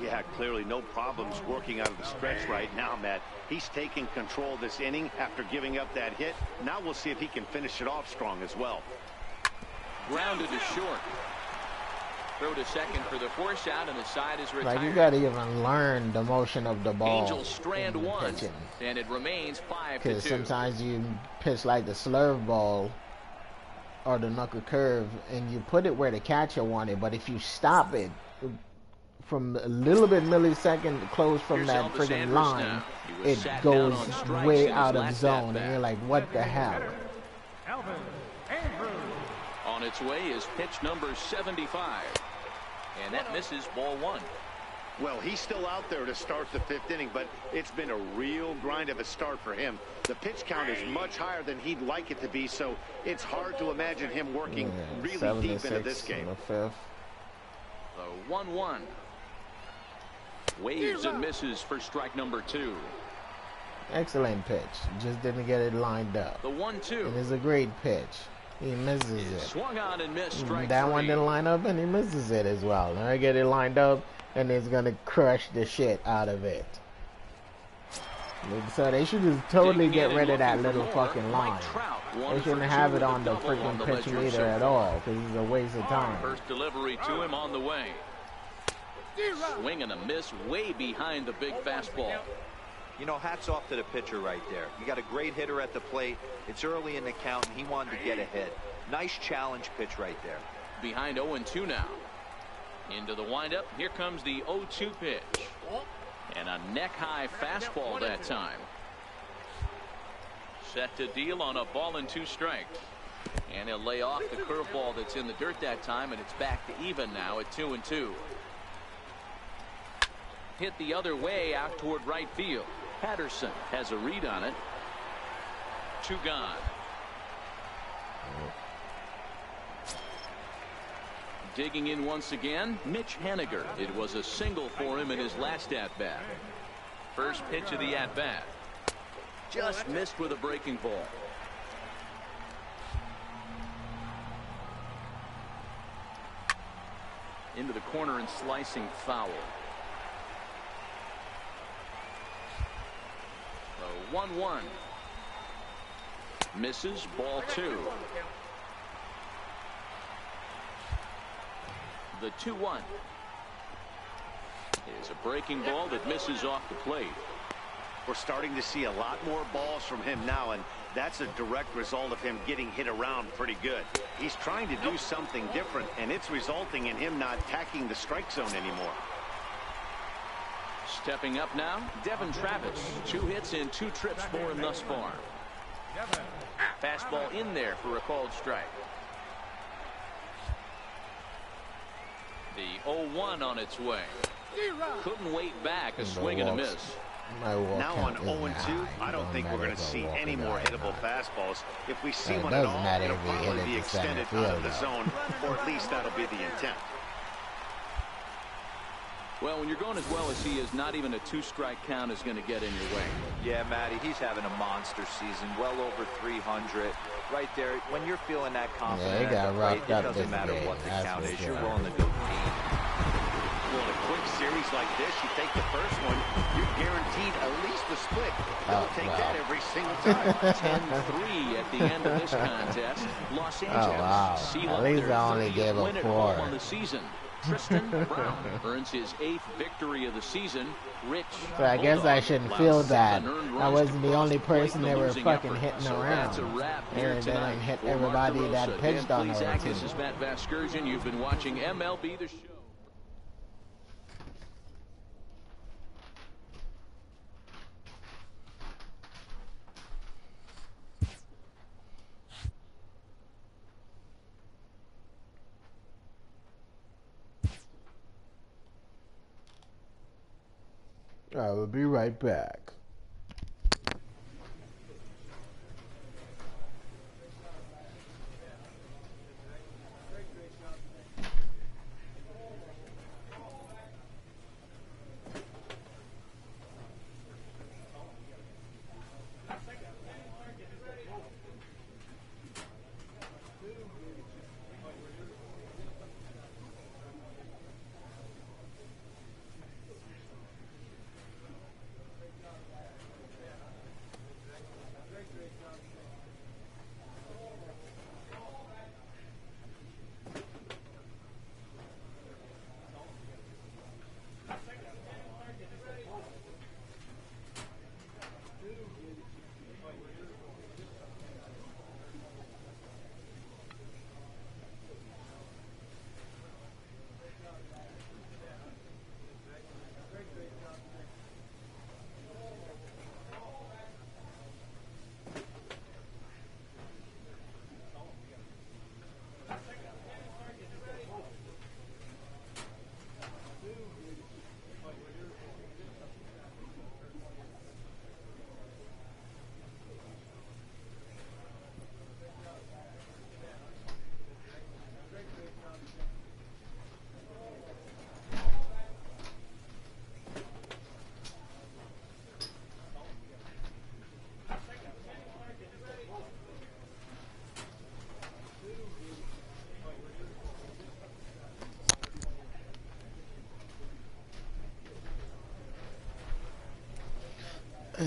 Yeah, clearly no problems working out of the stretch right now, Matt. He's taking control of this inning after giving up that hit. Now we'll see if he can finish it off strong as well. Grounded to short. Throw to second for the force out, and the side is retired. Like, you got to even learn the motion of the ball. Angels strand 1, and it remains 5-2. Because sometimes you pitch like the slurve ball or the knuckle curve, and you put it where the catcher wanted, but if you stop it from a little bit millisecond close from that friggin' line, it goes way out of zone, and you're like, what the hell? On its way is pitch number 75. And that misses, ball 1. Well, he's still out there to start the 5th inning, but it's been a real grind of a start for him. The pitch count is much higher than he'd like it to be, so it's hard to imagine him working really deep into this game. The 1-1. Waves and misses for strike number 2. Excellent pitch. Just didn't get it lined up. The 1-2. It is a great pitch. He misses it. Swung on and missed, strike that 3. one didn't line up, and he misses it as well. Now I get it lined up, and it's gonna crush the shit out of it. So they should just totally get rid of that little fucking line. They shouldn't have it on the freaking pitch meter at all, because it's a waste of time. First delivery to him on the way. Swing and a miss way behind the big fastball. You know, hats off to the pitcher right there. You got a great hitter at the plate. It's early in the count, and he wanted to get ahead. Nice challenge pitch right there. Behind 0-2 now. Into the windup. Here comes the 0-2 pitch. And a neck-high fastball that time. Set to deal on a ball and 2 strikes. And he'll lay off the curveball that's in the dirt that time, and it's back to even now at 2-2. Hit the other way out toward right field. Patterson has a read on it. 2 gone. Digging in once again, Mitch Haniger. It was a single for him in his last at-bat. First pitch of the at-bat. Just missed with a breaking ball. Into the corner and slicing foul. The 1-1. Misses, ball 2. The 2-1 is a breaking ball that misses off the plate. We're starting to see a lot more balls from him now, and that's a direct result of him getting hit around pretty good. He's trying to do something different, and it's resulting in him not attacking the strike zone anymore. Stepping up now, Devin Travis. 2 hits in 2 trips for him thus far. Fastball in there for a called strike. The 0-1 on its way. Couldn't wait back. A swing and a miss. Now on 0-2, I don't think we're going to see any more hittable fastballs. If we see one at all, it'll probably be extended out of the zone, or at least that'll be the intent. Well, when you're going as well as he is, not even a 2-strike count is going to get in your way. Yeah, Matty, he's having a monster season, well over 300. Right there, when you're feeling that confident, yeah, it doesn't matter what the count is. You're willing to go deep. Well, in a quick series like this, you take the first one, you're guaranteed at least a split. They'll take that every single time. 10-3 at the end of this contest. Los Angeles seal At up least their I only gave 30th win a at 4. home on the season. Tristan Brown earns his 8th victory of the season. Rich So I guess I shouldn't feel bad. I wasn't the only person they were fucking effort. hitting So around. that's a wrap They here didn't tonight. hit For everybody Mark that DeRosa, pitched Dan on our Plesac, team. This is Matt Vasgersian. You've been watching MLB The Show. I will be right back.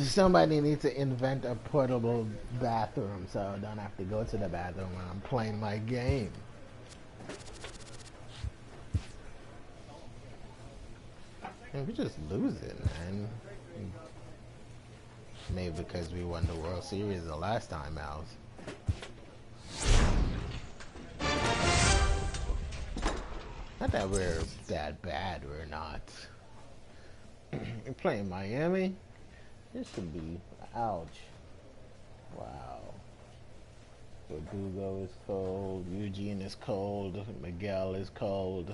Somebody needs to invent a portable bathroom so I don't have to go to the bathroom when I'm playing my game. And we just lose it, man. Maybe because we won the World Series the last time out. Not that we're that bad, we're not. We're playing Miami. This should be, ouch. Wow. Verdugo is cold. Eugene is cold. Miguel is cold.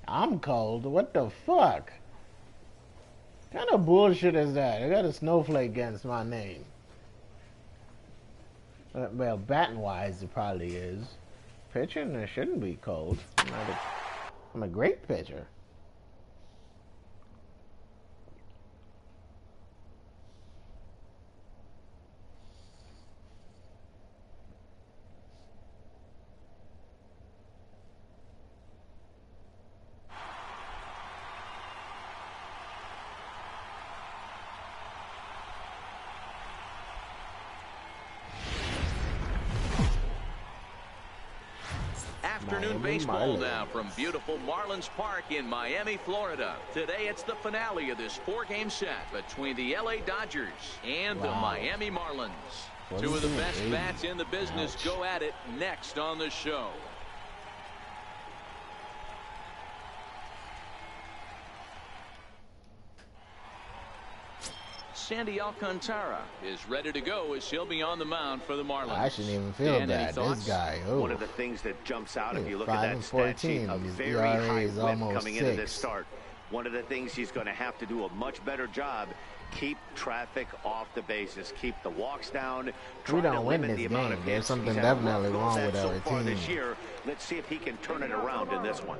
I'm cold. What the fuck? What kind of bullshit is that? I got a snowflake against my name. Well, batting wise, it probably is. Pitching, it shouldn't be cold. I'm a great pitcher. afternoon baseball now from beautiful Marlins Park in Miami, Florida. Today it's the finale of this 4-game set between the LA Dodgers and the Miami Marlins. Two of the best bats in the business go at it next on the show. Sandy Alcantara is ready to go as he'll be on the mound for the Marlins. I shouldn't even feel bad. This guy, one of the things that jumps out if you look at that stat sheet, a very high whip coming into this start. One of the things he's going to have to do a much better job, keep traffic off the bases, keep the walks down. We don't win this game. There's something definitely wrong with our team. This year, let's see if he can turn it around in this one.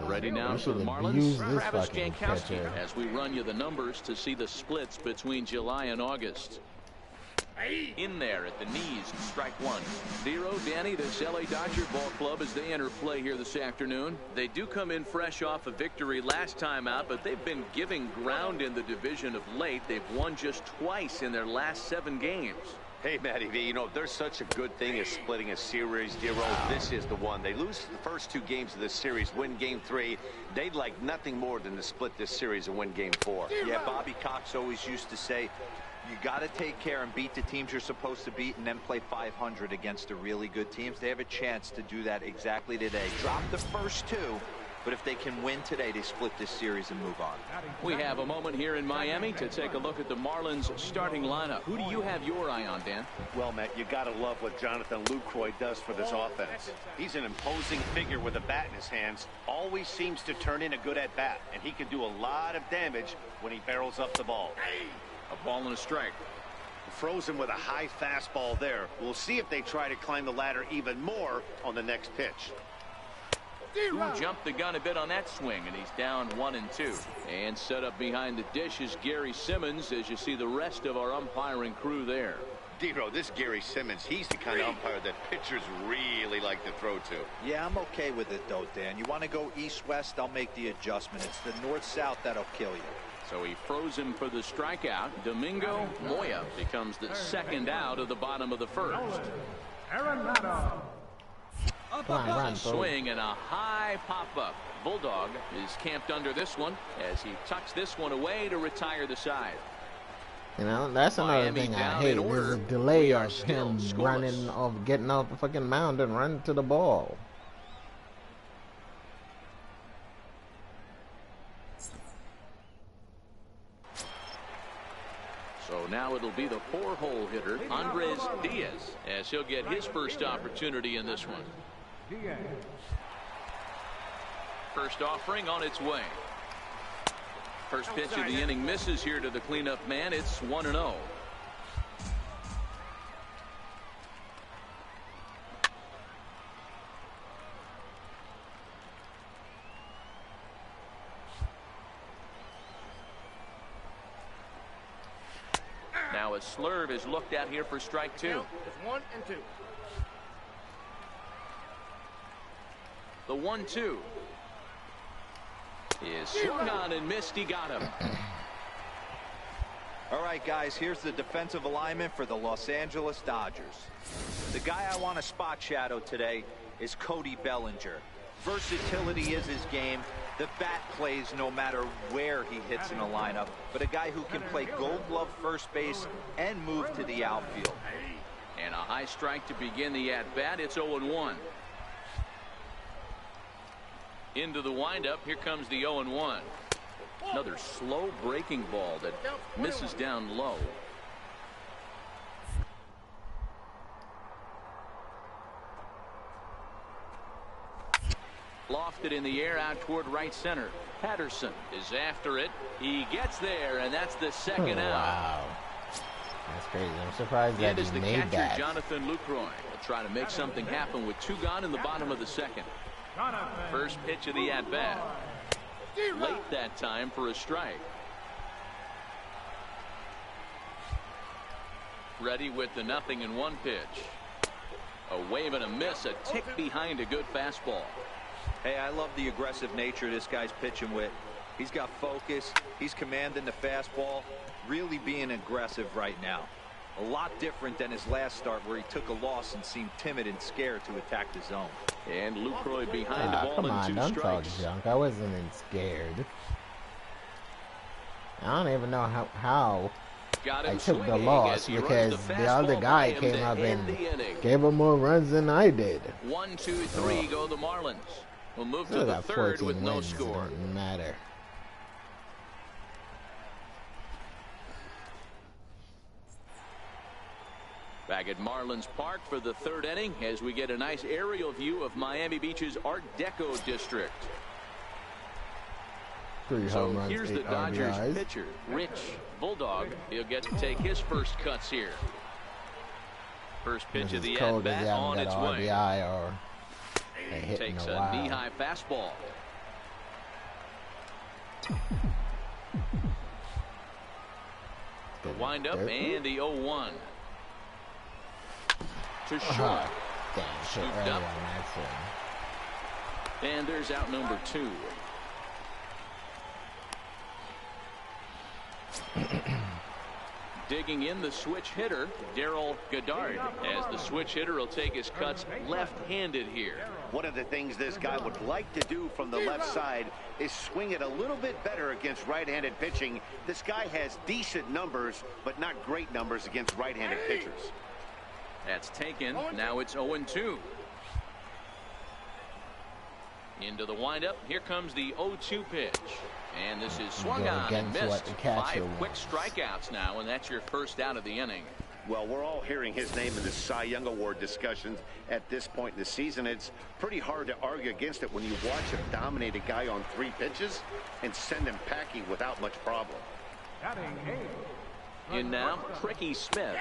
Ready now for the Marlins, Travis Jankowski, as we run you the numbers to see the splits between July and August. In there at the knees, strike one. 0, Danny, this LA Dodger ball club as they enter play here this afternoon. They do come in fresh off a victory last time out, but they've been giving ground in the division of late. They've won just twice in their last 7 games. Hey, Matty V, you know, there's such a good thing as splitting a series, Dero. This is the one. They lose the first 2 games of this series, win game 3. They'd like nothing more than to split this series and win game 4. Yeah, Bobby Cox always used to say, you got to take care and beat the teams you're supposed to beat and then play 500 against the really good teams. They have a chance to do that exactly today. Drop the first 2. But if they can win today, they split this series and move on. We have a moment here in Miami to take a look at the Marlins starting lineup. Who do you have your eye on, Dan? Well, Matt, you got to love what Jonathan Lucroy does for this offense. He's an imposing figure with a bat in his hands. Always seems to turn in a good at-bat, and he can do a lot of damage when he barrels up the ball. A ball and a strike. Frozen with a high fastball there. We'll see if they try to climb the ladder even more on the next pitch. Who jumped the gun a bit on that swing, and he's down 1-2. And set up behind the dish is Gary Simmons, as you see the rest of our umpiring crew there. Dero, this Gary Simmons, he's the kind of umpire that pitchers really like to throw to. Yeah, I'm okay with it, though, Dan. You want to go east-west, I'll make the adjustment. It's the north-south that'll kill you. So he froze him for the strikeout. Domingo Moya becomes the second out of the bottom of the first. Run, swing and a high pop-up. Bulldog is camped under this one as he tucks this one away to retire the side. You know, that's another thing I hate. There's a delay of him running off, getting off the fucking mound and running to the ball. So now it'll be the 4-hole hitter, Andres Diaz, as he'll get his first opportunity in this one. First offering on its way. First pitch of the inning misses here to the cleanup man. It's 1-0. Now a slurve is looked at here for strike 2. It's 1 and 2. The 1-2 is swung on and missed. He got him. All right, guys, here's the defensive alignment for the Los Angeles Dodgers. The guy I want to spot shadow today is Cody Bellinger. Versatility is his game. The bat plays no matter where he hits in the lineup, but a guy who can play Gold Glove first base and move to the outfield. And a high strike to begin the at-bat. It's 0-1. Into the windup. Here comes the 0-1. Another slow breaking ball that misses down low. Lofted in the air out toward right center. Patterson is after it. He gets there, and that's the second out. Wow. That's crazy. I'm surprised that he made that. Jonathan Lucroy will try to make something happen with 2 gone in the bottom of the second. First pitch of the at-bat. Late that time for a strike. Ready with the 0-1 pitch. A wave and a miss, a tick behind a good fastball. Hey, I love the aggressive nature this guy's pitching with. He's got focus. He's commanding the fastball. Really being aggressive right now. A lot different than his last start where he took a loss and seemed timid and scared to attack the zone. And Lucroy behind the ball come in on, 2 don't strikes. talk junk. I wasn't scared. I don't even know how I took the loss because the other guy came up and gave him more runs than I did. 1, 2, 3 go the Marlins. We'll move to Still the got 3rd 14 with no wins. score. Doesn't matter. Back at Marlins Park for the 3rd inning as we get a nice aerial view of Miami Beach's Art Deco district. 3 home runs, here's 8 the Dodgers RBIs. pitcher, Rich Bulldog. He'll get to take his first cuts here. First pitch of the at-bat on its way. RBI or a hit Takes in a a while. knee-high fastball. The windup and the 0-1. To short. Damn, shit Scooped early up. on that swing. And there's out number 2. Digging in the switch hitter, Darryl Goddard, as the switch hitter will take his cuts left-handed here. One of the things this guy would like to do from the left side is swing it a little bit better against right-handed pitching. This guy has decent numbers, but not great numbers against right-handed pitchers. That's taken. Now it's 0-2. Into the windup. Here comes the 0-2 pitch. And this is swung on and missed. 5 quick strikeouts now, and that's your first out of the inning. Well, we're all hearing his name in the Cy Young Award discussions at this point in the season. It's pretty hard to argue against it when you watch him dominate a guy on 3 pitches and send him packing without much problem. In now, Tricky Smith,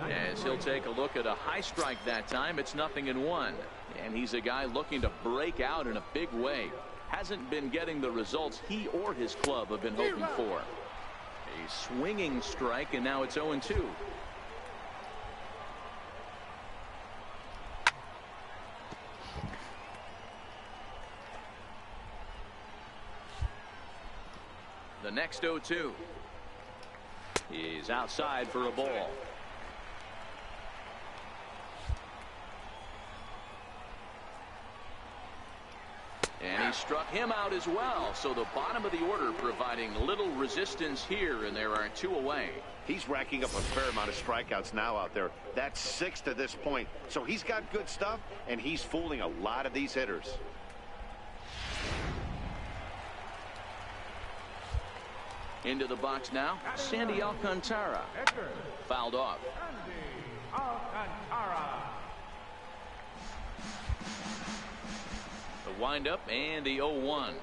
as he'll take a look at a high strike that time. It's 0-1, and he's a guy looking to break out in a big way. Hasn't been getting the results he or his club have been hoping for. A swinging strike, and now it's 0-2. The next 0-2. He's outside for a ball. And he struck him out as well. So the bottom of the order providing little resistance here, and there are 2 away. He's racking up a fair amount of strikeouts now out there. That's 6 to this point. So he's got good stuff, and he's fooling a lot of these hitters. Into the box now, Sandy Alcantara. Fouled off. The windup and the 0-1.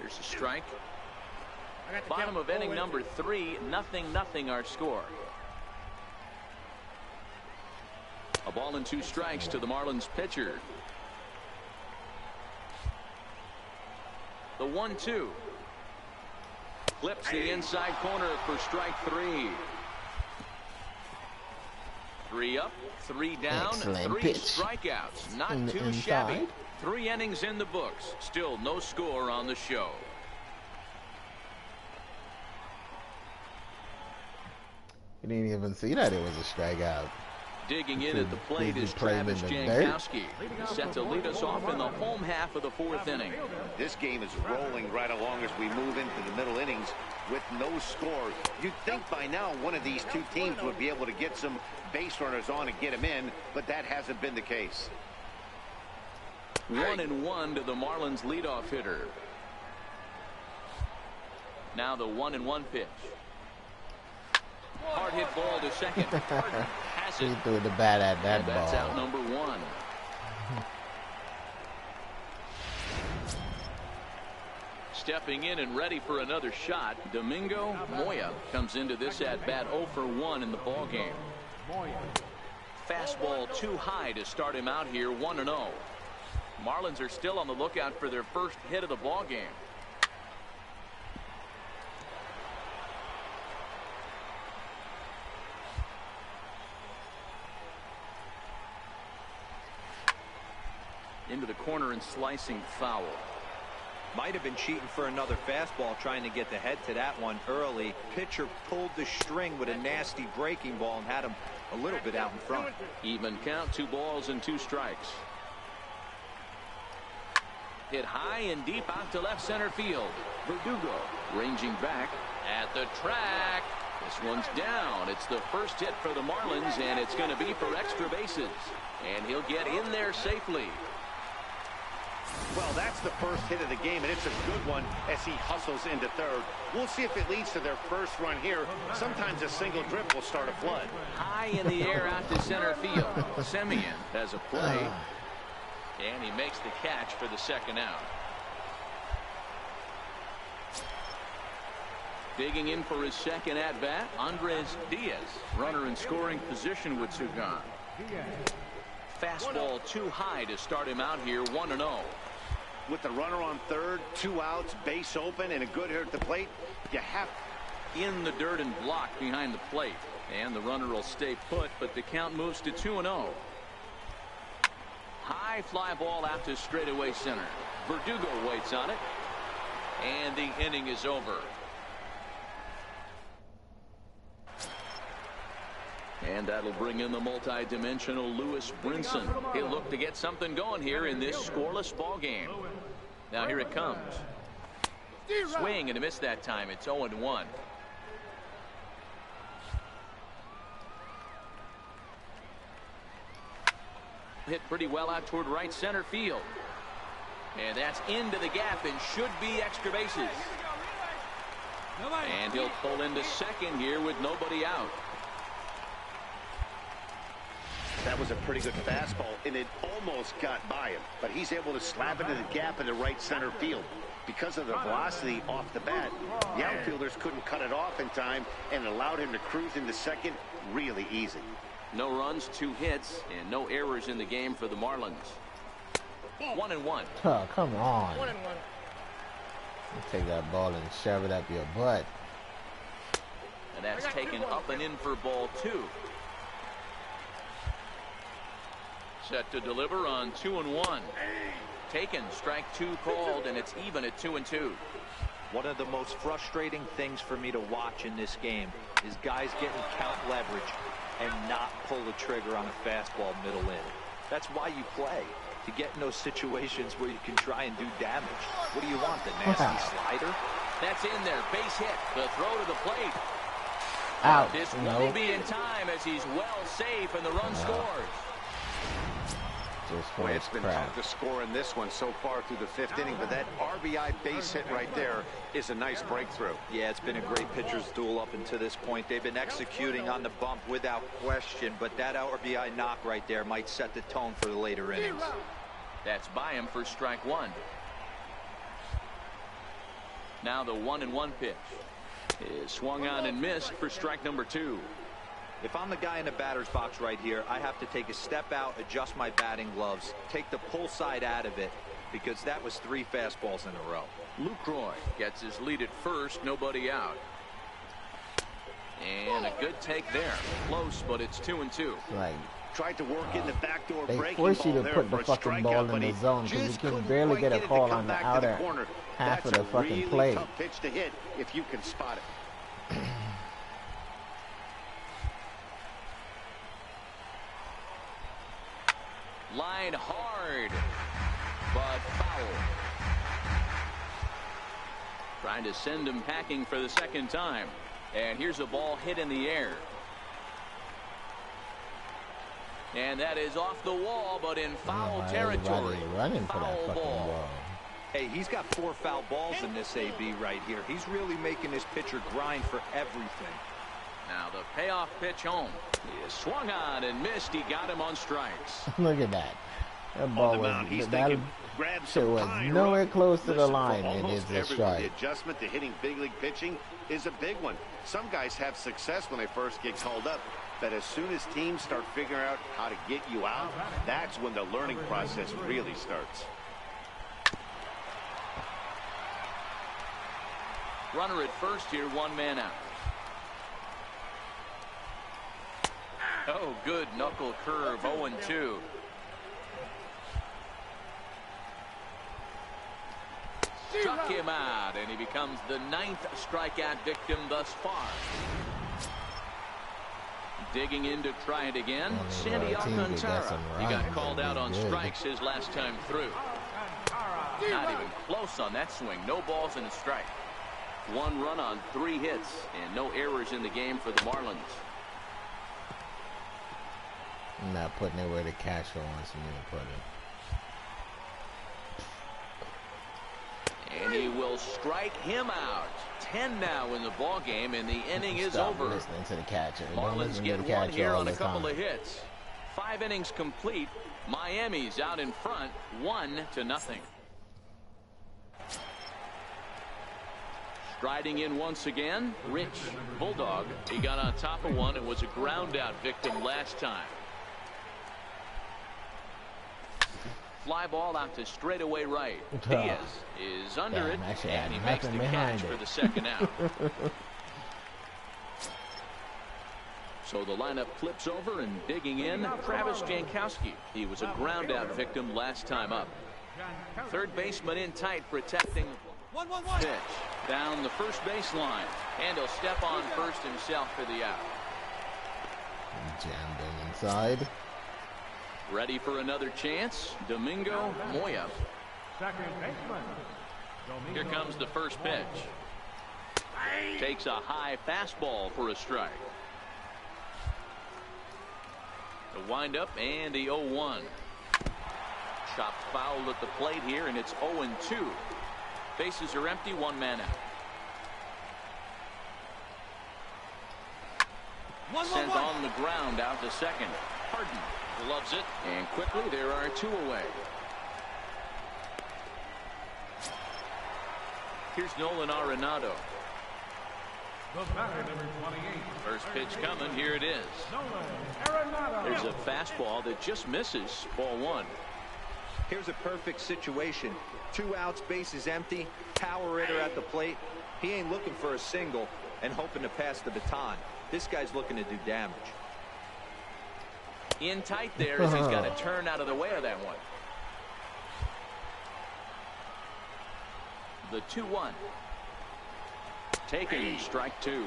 Here's a strike. Bottom of inning number 3, 0-0 our score. A ball and 2 strikes to the Marlins pitcher. The 1-2. Clips the inside corner for strike 3. 3 up, 3 down, Excellent 3 pitch. strikeouts. Not too inside. shabby. 3 innings in the books. Still no score on the show. You didn't even see that it was a strikeout. Digging in at the plate is Travis Jankowski. Set to lead us off in the home half of the 4th inning. This game is rolling right along as we move into the middle innings with no score. You'd think by now one of these 2 teams would be able to get some base runners on and get them in, but that hasn't been the case. 1-1 to the Marlins leadoff hitter. Now the 1-1 pitch. Hard hit ball to second. Has He it. threw the bat at that And that's out ball. number 1. Stepping in and ready for another shot, Domingo Moya comes into this at bat 0 for 1 in the ball game. Fastball too high to start him out here, 1-0. Marlins are still on the lookout for their first hit of the ball game. Into the corner and slicing foul. Might have been cheating for another fastball, trying to get the head to that one early. Pitcher pulled the string with a nasty breaking ball and had him a little bit out in front. Even count, 2 balls and 2 strikes. Hit high and deep out to left center field. Verdugo ranging back at the track. This one's down. It's the first hit for the Marlins, and it's going to be for extra bases. And he'll get in there safely. Well, that's the first hit of the game, and it's a good one as he hustles into third. We'll see if it leads to their first run here. Sometimes a single drip will start a flood. High in the air out to center field. Semien has a play, and he makes the catch for the second out. Digging in for his second at-bat, Andres Diaz. Runner in scoring position with Sugan. Fastball too high to start him out here, 1-0. With the runner on third, 2 outs, base open, and a good hitter at the plate, you have in the dirt and blocked behind the plate. And the runner will stay put, but the count moves to 2-0. High fly ball out to straightaway center. Verdugo waits on it, and the inning is over. And that'll bring in the multi-dimensional Lewis Brinson. He'll look to get something going here in this scoreless ball game. Now here it comes. Swing and a miss that time. It's 0-1. Hit pretty well out toward right center field. And that's into the gap and should be extra bases. And he'll pull into second here with nobody out. That was a pretty good fastball, and it almost got by him. But he's able to slap into the gap in the right center field. Because of the velocity off the bat, the outfielders couldn't cut it off in time, and it allowed him to cruise into second really easy. No runs, 2 hits, and no errors in the game for the Marlins. 1-1. Oh, come on. 1-1. You take that ball and shove it up your butt. And that's taken up and in for ball 2. Set to deliver on 2-1. Taken, strike 2 called, and it's even at 2-2. One of the most frustrating things for me to watch in this game is guys getting count leverage and not pull the trigger on a fastball middle in. That's why you play, to get in those situations where you can try and do damage. What do you want, the nasty slider? That's in there, base hit, the throw to the plate. Out. This won't be in time as he's well safe and the run scores. Boy, it's been tough to score in this one so far through the 5th inning, but that RBI base hit right there is a nice breakthrough. Yeah, it's been a great pitcher's duel up until this point. They've been executing on the bump without question, but that RBI knock right there might set the tone for the later innings. That's by him for strike 1. Now the 1-1 pitch is swung on and missed for strike number 2. If I'm the guy in the batter's box right here, I have to take a step out, adjust my batting gloves, take the pull side out of it, because that was 3 fastballs in a row. Lucroy gets his lead at first, nobody out. And a good take there. Close, but it's 2-2. Right. Tried to work in the backdoor they breaking force you ball to there put for the a fucking ball strikeout, in the zone because you can barely get a call on the outer half of the fucking really plate. Tough pitch to hit if you can spot it. Line hard, but foul. Trying to send him packing for the second time. And here's a ball hit in the air. And that is off the wall, but in foul territory. Running for that fucking ball. Hey, he's got 4 foul balls in this AB right here. He's really making this pitcher grind for everything. Now the payoff pitch home. He is swung on and missed. He got him on strikes. Look at that. That ball was nowhere close to the line, and it's a strike. The adjustment to hitting big league pitching is a big one. Some guys have success when they first get called up, but as soon as teams start figuring out how to get you out, that's when the learning process really starts. Runner at first here, 1 man out. Oh, good knuckle curve, 0-2. Struck him out, and he becomes the 9th strikeout victim thus far. Digging in to try it again, Sandy Alcantara. He got called out on strikes his last time through. Not even close on that swing. No balls and a strike. 1 run on 3 hits, and no errors in the game for the Marlins. I'm not putting it where the catcher wants me to put it. And he will strike him out. 10 now in the ball game, and the inning is over. Listening to the catcher. Marlins get 1 here on a couple of hits. 5 innings complete. Miami's out in front, 1-0. Striding in once again, Rich. Bulldog. He got on top of one and was a ground out victim last time. Fly ball out to straightaway right. Diaz is under it, and he makes the catch for the second out. So the lineup flips over, and digging in, Travis Jankowski. He was a ground out victim last time up. Third baseman in tight, protecting the pitch down the first baseline, and he'll step on first himself for the out. Jammed in inside. Ready for another chance, Domingo Moya. Second baseman. Here comes the first pitch. Takes a high fastball for a strike. The windup and the 0-1. Chopped foul at the plate here, and it's 0-2. Bases are empty, 1 man out. Sent on the ground out to second. Harden loves it, and quickly there are 2 away. Here's Nolan Arenado. The batter, number 28. First pitch coming. Here it is. Nolan Arenado. There's a fastball that just misses. Ball 1. Here's a perfect situation. 2 outs, bases empty, power hitter at the plate. He ain't looking for a single and hoping to pass the baton. This guy's looking to do damage. In tight there as he's got to turn out of the way of that one. The 2-1. Taking strike 2.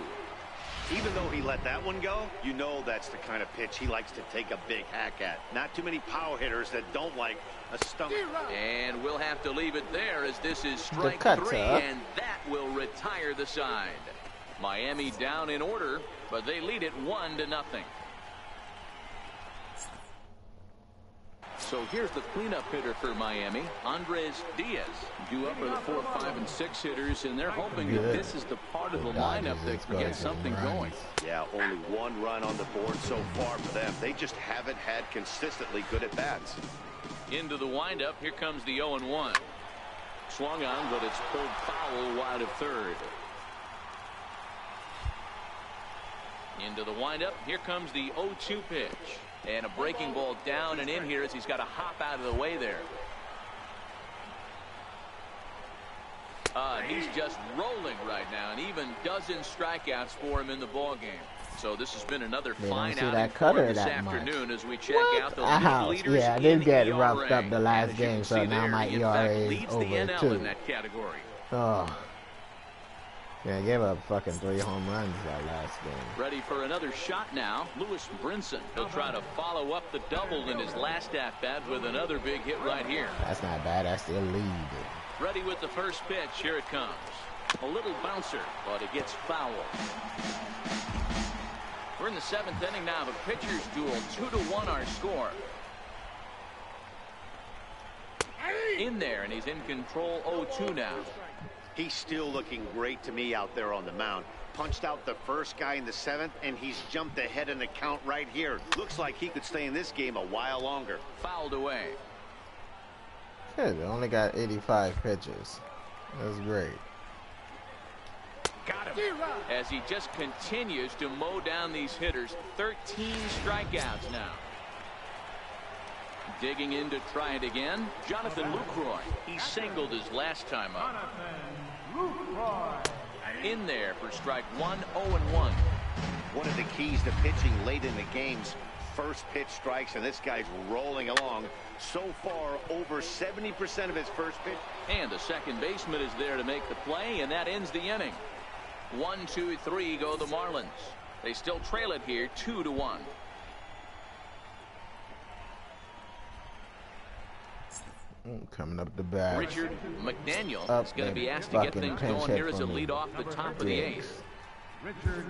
Even though he let that one go, you know that's the kind of pitch he likes to take a big hack at. Not too many power hitters that don't like a stump. And we'll have to leave it there as this is strike 3, and that will retire the side. Miami down in order, but they lead it 1-0. So here's the cleanup hitter for Miami, Andres Diaz. Due up for the 4, 5, and 6 hitters, and they're hoping that this is the part of the lineup that can get something going. Yeah, only 1 run on the board so far for them. They just haven't had consistently good at bats. Into the windup, here comes the 0-1. Swung on, but it's pulled foul wide of third. Into the windup, here comes the 0-2 pitch. And a breaking ball down and in here as he's got to hop out of the way there. He's just rolling right now, and even dozen strikeouts for him in the ball game. So this has been another fine outing for this afternoon as we check out the league leaders. Yeah, I did get roughed up the last game, so now my ERA is over too. In that category. Oh. Yeah, I gave up fucking 3 home runs that last game. Ready for another shot now. Lewis Brinson. He'll try to follow up the double in his last at-bat with another big hit right here. That's not bad. That's still lead. Ready with the first pitch. Here it comes. A little bouncer, but it gets foul. We're in the 7th inning now. The pitcher's duel. 2-1 our score. In there, and he's in control. 0-2 now. He's still looking great to me out there on the mound. Punched out the first guy in the 7th, and he's jumped ahead in the count right here. Looks like he could stay in this game a while longer. Fouled away. Good. They only got 85 pitches. That's great. Got him. As he just continues to mow down these hitters. 13 strikeouts now. Digging in to try it again, Jonathan Lucroy. He singled his last time up. In there for strike 1, 0-1. One of the keys to pitching late in the games, first pitch strikes, and this guy's rolling along. So far, over 70% of his first pitch. And the second baseman is there to make the play, and that ends the inning. 1, 2, 3 go the Marlins. They still trail it here 2-1. Coming up the bat. Richard McDaniel Up is going to be asked to get fucking things pinch going hit here as a from lead off the top of the eighth. Richard.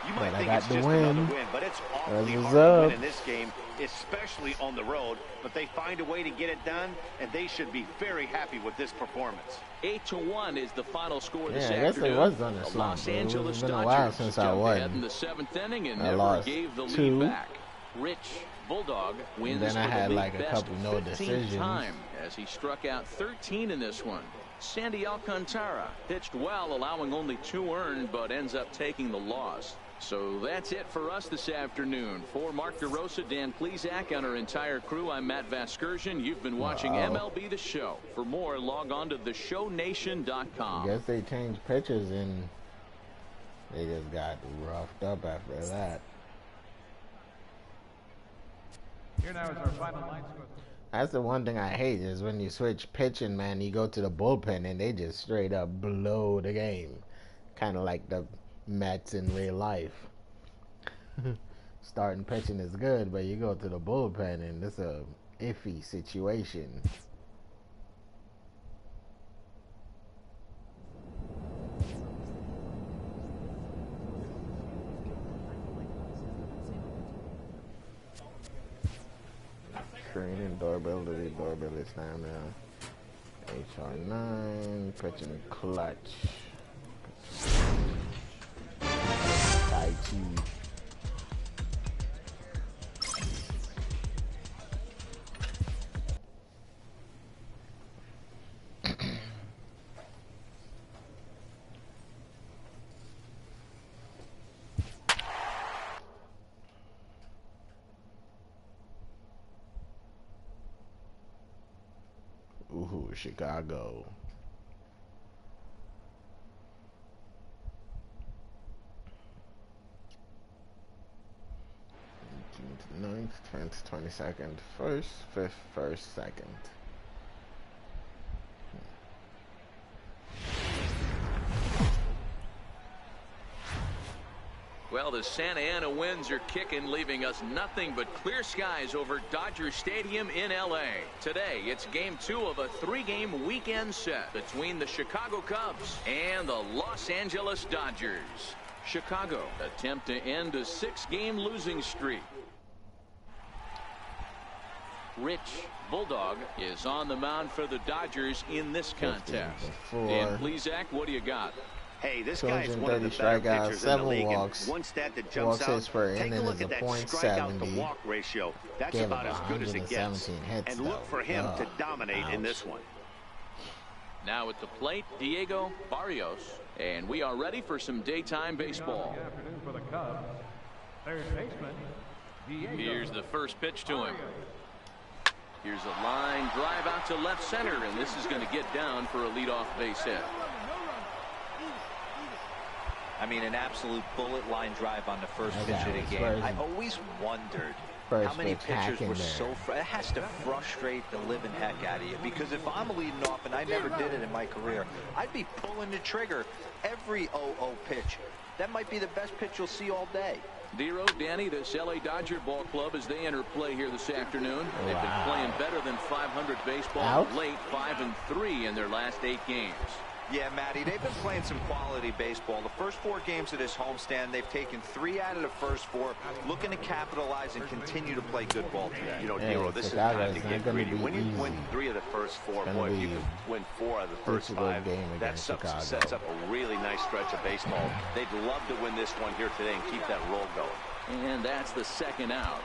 You might But I think got it's the just win. another win, but it's awfully As hard is to win up. in this game, especially on the road. But they find a way to get it done, and they should be very happy with this performance. 8-1 is the final score this Yeah, I guess afternoon. it was on the The slump. Los But it Angeles was been a while Dodgers since I jumped won. ahead in the 7th inning and I never lost gave the 2. lead back. Rich Bulldog wins then I for had the like league a best couple no 15th decisions. time as he struck out 13 in this one. Sandy Alcantara pitched well, allowing only 2 earned, but ends up taking the loss. So that's it for us this afternoon. For Mark DeRosa, Dan Plesac, and our entire crew, I'm Matt Vasgersian. You've been watching MLB The Show. For more, log on to theshownation.com. I guess they changed pitches and they just got roughed up after that. Here now is our final line score. That's the one thing I hate is when you switch pitching, man, you go to the bullpen and they just straight up blow the game. Kind of like the Mets in real life. Starting pitching is good, but you go to the bullpen and it's a iffy situation. Training doorbell to the doorbell is time now. HR9 pitching clutch. Tai Chi. Ooh, Chicago. 9th, 10th, 22nd, 1st, 5th, 1st, 2nd. Well, the Santa Ana winds are kicking, leaving us nothing but clear skies over Dodger Stadium in L.A. Today, it's Game 2 of a 3-game weekend set between the Chicago Cubs and the Los Angeles Dodgers. Chicago attempt to end a 6-game losing streak. Rich Bulldog is on the mound for the Dodgers in this contest. And Plesac, what do you got? Hey, this guy is one of the better pitchers in the league. And one stat that jumps out, take a look at that strikeout to walk ratio. That's about as good as it gets. And look for him to dominate in this one. Now at the plate, Diego Barrios. And we are ready for some daytime baseball. Good afternoon for the Cubs. Third baseman, Diego. Here's the first pitch to him. Here's a line drive out to left center, and this is going to get down for a leadoff base hit. I mean, an absolute bullet line drive on the first pitch of the game. I always wondered how many pitchers were so it has to frustrate the living heck out of you, because if I'm leading off, and I never did it in my career, I'd be pulling the trigger every 0-0 pitch. That might be the best pitch you'll see all day. Dero, Danny, this LA Dodger ball club as they enter play here this afternoon. They've been playing better than 500 baseball of late, 5-3 in their last 8 games. Yeah, Matty, they've been playing some quality baseball. The first 4 games of this homestand, they've taken 3 out of the first 4, looking to capitalize and continue to play good ball today. You know, Dero, this is time to get greedy. When you win 3 of the first 4, boy, if you can win 4 out of the first 5, that sets up a really nice stretch of baseball. They'd love to win this one here today and keep that roll going. And that's the second out.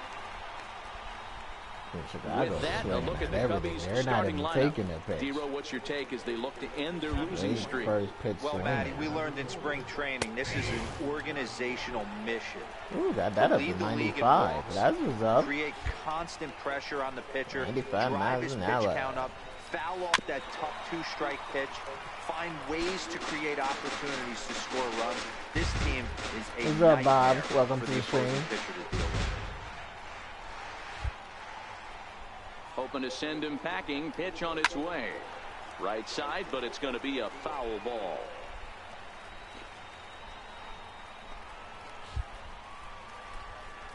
Chicago with that, a look at the Cubbies starting lineup. Dero, what's your take as they look to end their losing streak? Well, Matty, we learned in spring training this is an organizational mission. Ooh, got that up to 95. That's what's up. Create constant pressure on the pitcher. 95 drive his miles pitch an hour. count up. foul off that tough two-strike pitch, find ways to create opportunities to score runs. This team is a What's up, Bob? nightmare Welcome for to the the stream. opposing pitcher to deal with. Hoping to send him packing. Pitch on its way. Right side, but it's going to be a foul ball.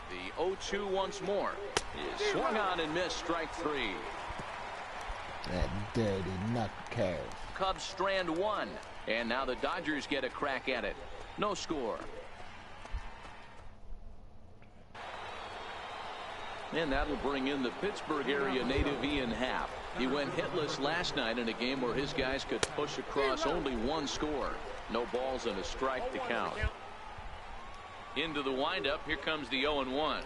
The 0-2 once more is swung on and missed. Strike three. That dirty nut curve. Cubs strand one, and now the Dodgers get a crack at it. No score. And that'll bring in the Pittsburgh area native Ian Happ. He went hitless last night in a game where his guys could push across only one score. No balls and a strike to count. Into the windup. Here comes the 0-1.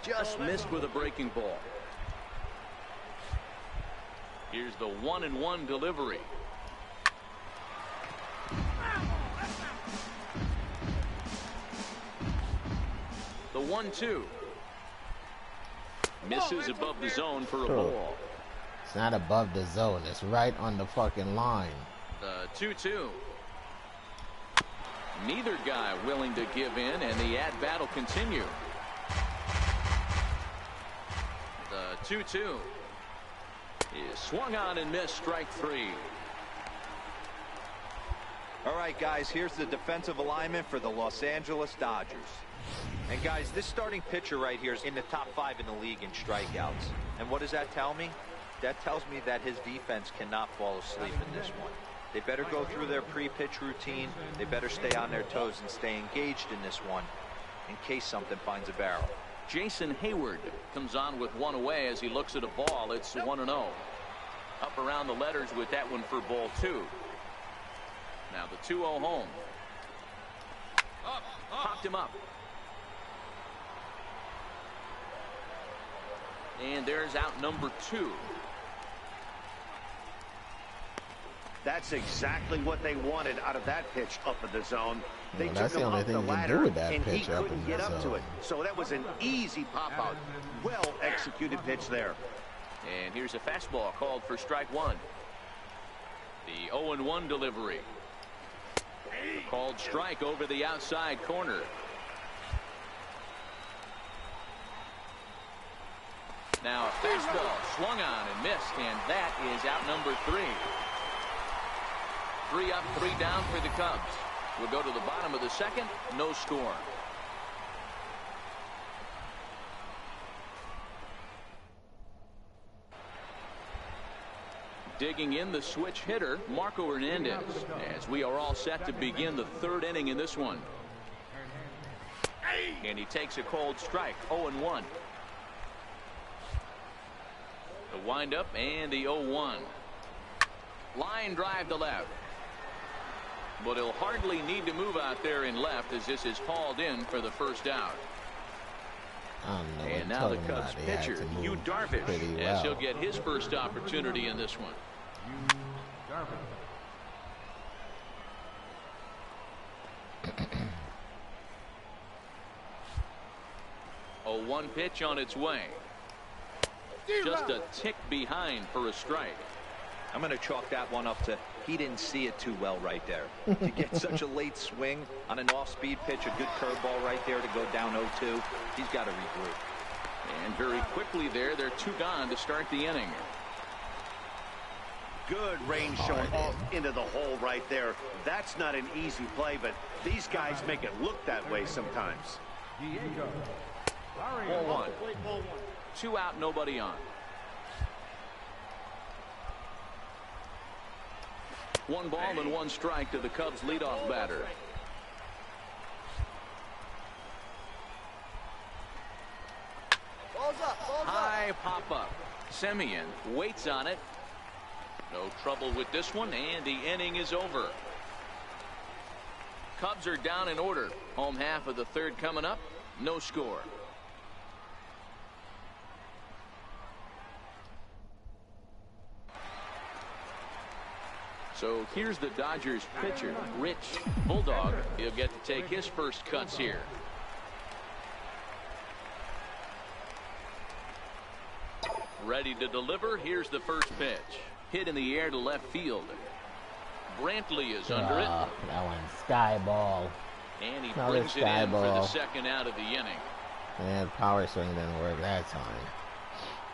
Just missed with a breaking ball. Here's the 1-1 delivery. The 1-2. Misses above the zone for a ball. It's not above the zone. It's right on the fucking line. The 2-2. Neither guy willing to give in, and the at-bat will continue. The 2-2 is swung on and missed. Strike three. All right, guys, here's the defensive alignment for the Los Angeles Dodgers. And, guys, this starting pitcher right here is in the top 5 in the league in strikeouts. And what does that tell me? That tells me that his defense cannot fall asleep in this one. They better go through their pre-pitch routine. They better stay on their toes and stay engaged in this one in case something finds a barrel. Jason Hayward comes on with one away as he looks at a ball. It's 1-0. Up around the letters with that one for ball two. Now the 2-0 home. Popped him up. And there's out number 2. That's exactly what they wanted out of that pitch up in the zone. They Well, that's took the him only up thing the you can do ladder, with that and he pitch up couldn't in get the up to zone. it. So that was an easy pop-out. Well-executed pitch there. And here's a fastball called for strike one. The 0-1 delivery. Called strike over the outside corner. Now a fastball swung on and missed, and that is out number 3. 3 up, 3 down for the Cubs. We'll go to the bottom of the second. No score. Digging in the switch hitter, Marco Hernandez, as we are all set to begin the 3rd inning in this one. And he takes a cold strike. 0-1. The windup and the 0-1. Line drive to left. But he'll hardly need to move out there in left as this is hauled in for the first out. And now the Cubs pitcher, Yu Darvish, as he'll get his first opportunity in this one. 0-1 pitch on its way. Just a tick behind for a strike. I'm going to chalk that one up to he didn't see it too well right there. To get such a late swing on an off-speed pitch, a good curveball right there to go down 0-2, he's got to regroup. And very quickly there, they're 2 gone to start the inning. Good range showing off into the hole right there. That's not an easy play, but these guys make it look that way sometimes. Diego. Ball 1. 2 out, nobody on. 1 ball and 1 strike to the Cubs leadoff batter. High pop up. Semien waits on it. No trouble with this one, and the inning is over. Cubs are down in order. Home half of the 3rd coming up. No score. So here's the Dodgers pitcher, Rich Bulldog. He'll get to take his first cuts here. Ready to deliver. Here's the first pitch. Hit in the air to left field. Brantley is under it. That one's sky ball. And he brings it in for the second out of the inning. And power swing didn't work that time.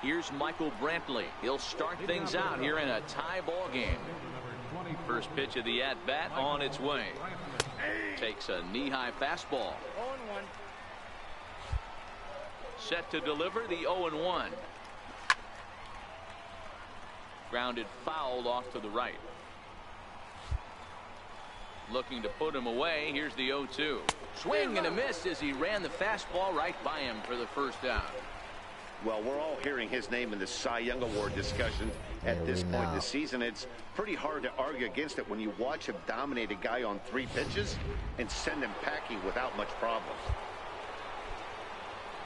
Here's Michael Brantley. He'll start things out here in a tie ball game. First pitch of the at-bat on its way. Takes a knee-high fastball. 0-1. Set to deliver the 0-1. Grounded foul off to the right. Looking to put him away. Here's the 0-2. Swing and a miss as he ran the fastball right by him for the first out. Well, we're all hearing his name in the Cy Young Award discussion at this point in the season. It's pretty hard to argue against it when you watch him dominate a guy on 3 pitches and send him packing without much problem.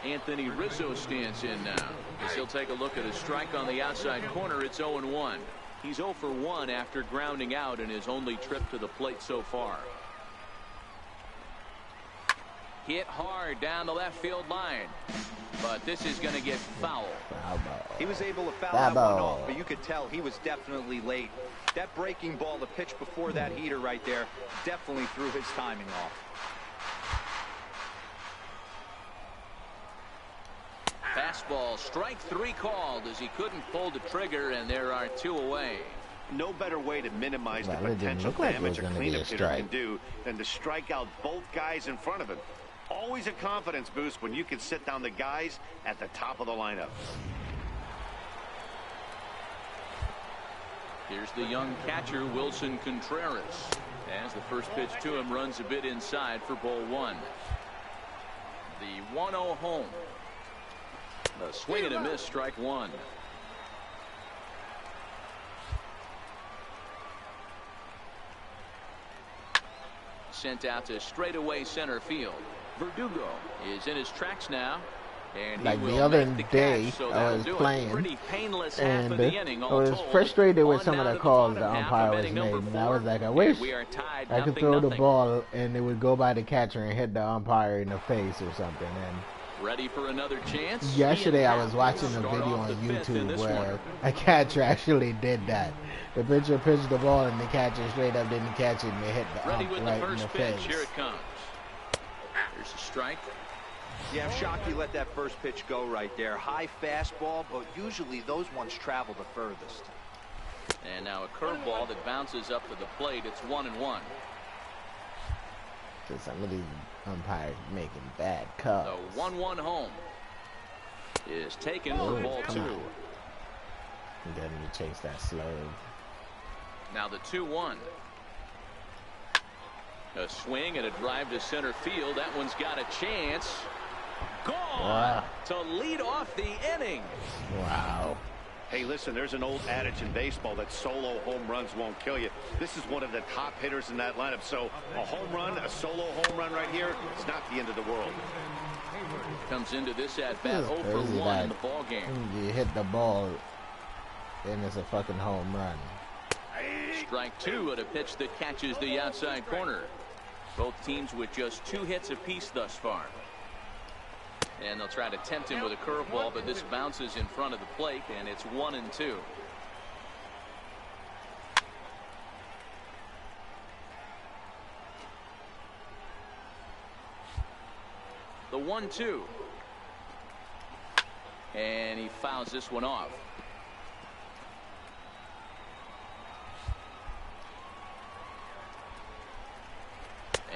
Anthony Rizzo stands in now as he'll take a look at a strike on the outside corner. It's 0-1. He's 0 for 1 after grounding out in his only trip to the plate so far. Hit hard down the left field line, but this is going to get foul. He was able to foul that one off, but you could tell he was definitely late. That breaking ball, the pitch before that heater right there, definitely threw his timing off. Fastball, strike 3 called as he couldn't pull the trigger, and there are 2 away. No better way to minimize the potential damage a cleanup hitter can do than to strike out both guys in front of him. Always a confidence boost when you can sit down the guys at the top of the lineup. Here's the young catcher, Wilson Contreras, as the first pitch to him runs a bit inside for ball 1. The 1-0 home. A swing and a miss, strike 1. Sent out to straightaway center field. Verdugo is in his tracks now, and like the other day I was playing and I was frustrated with some of the calls the umpire was made, and I was like, I wish I could throw the ball and it would go by the catcher and hit the umpire in the face or something. And ready for another chance. Yesterday I was watching a video on YouTube where a catcher actually did that. The pitcher pitched the ball and the catcher straight up didn't catch it and they hit the ump right in the face. Here it comes. There's a strike. Yeah, I'm shocked he let that first pitch go right there. High fastball, but usually those ones travel the furthest. And now a curveball that bounces up to the plate. It's 1-1. So some of these umpires making bad calls. The 1-1 home is taken for ball 2. And then you chase that slurve. Now the 2-1. A swing and a drive to center field. That one's got a chance. Gone to lead off the inning. Wow. Hey, listen, there's an old adage in baseball that solo home runs won't kill you. This is one of the top hitters in that lineup. So a home run, a solo home run right here, it's not the end of the world. Comes into this at bat 0 for 1 in the ball game. You hit the ball and it's a fucking home run. Strike 2 at a pitch that catches the outside corner. Both teams with just 2 hits apiece thus far. And they'll try to tempt him with a curveball, but this bounces in front of the plate, and it's 1-2. The 1-2. And he fouls this one off.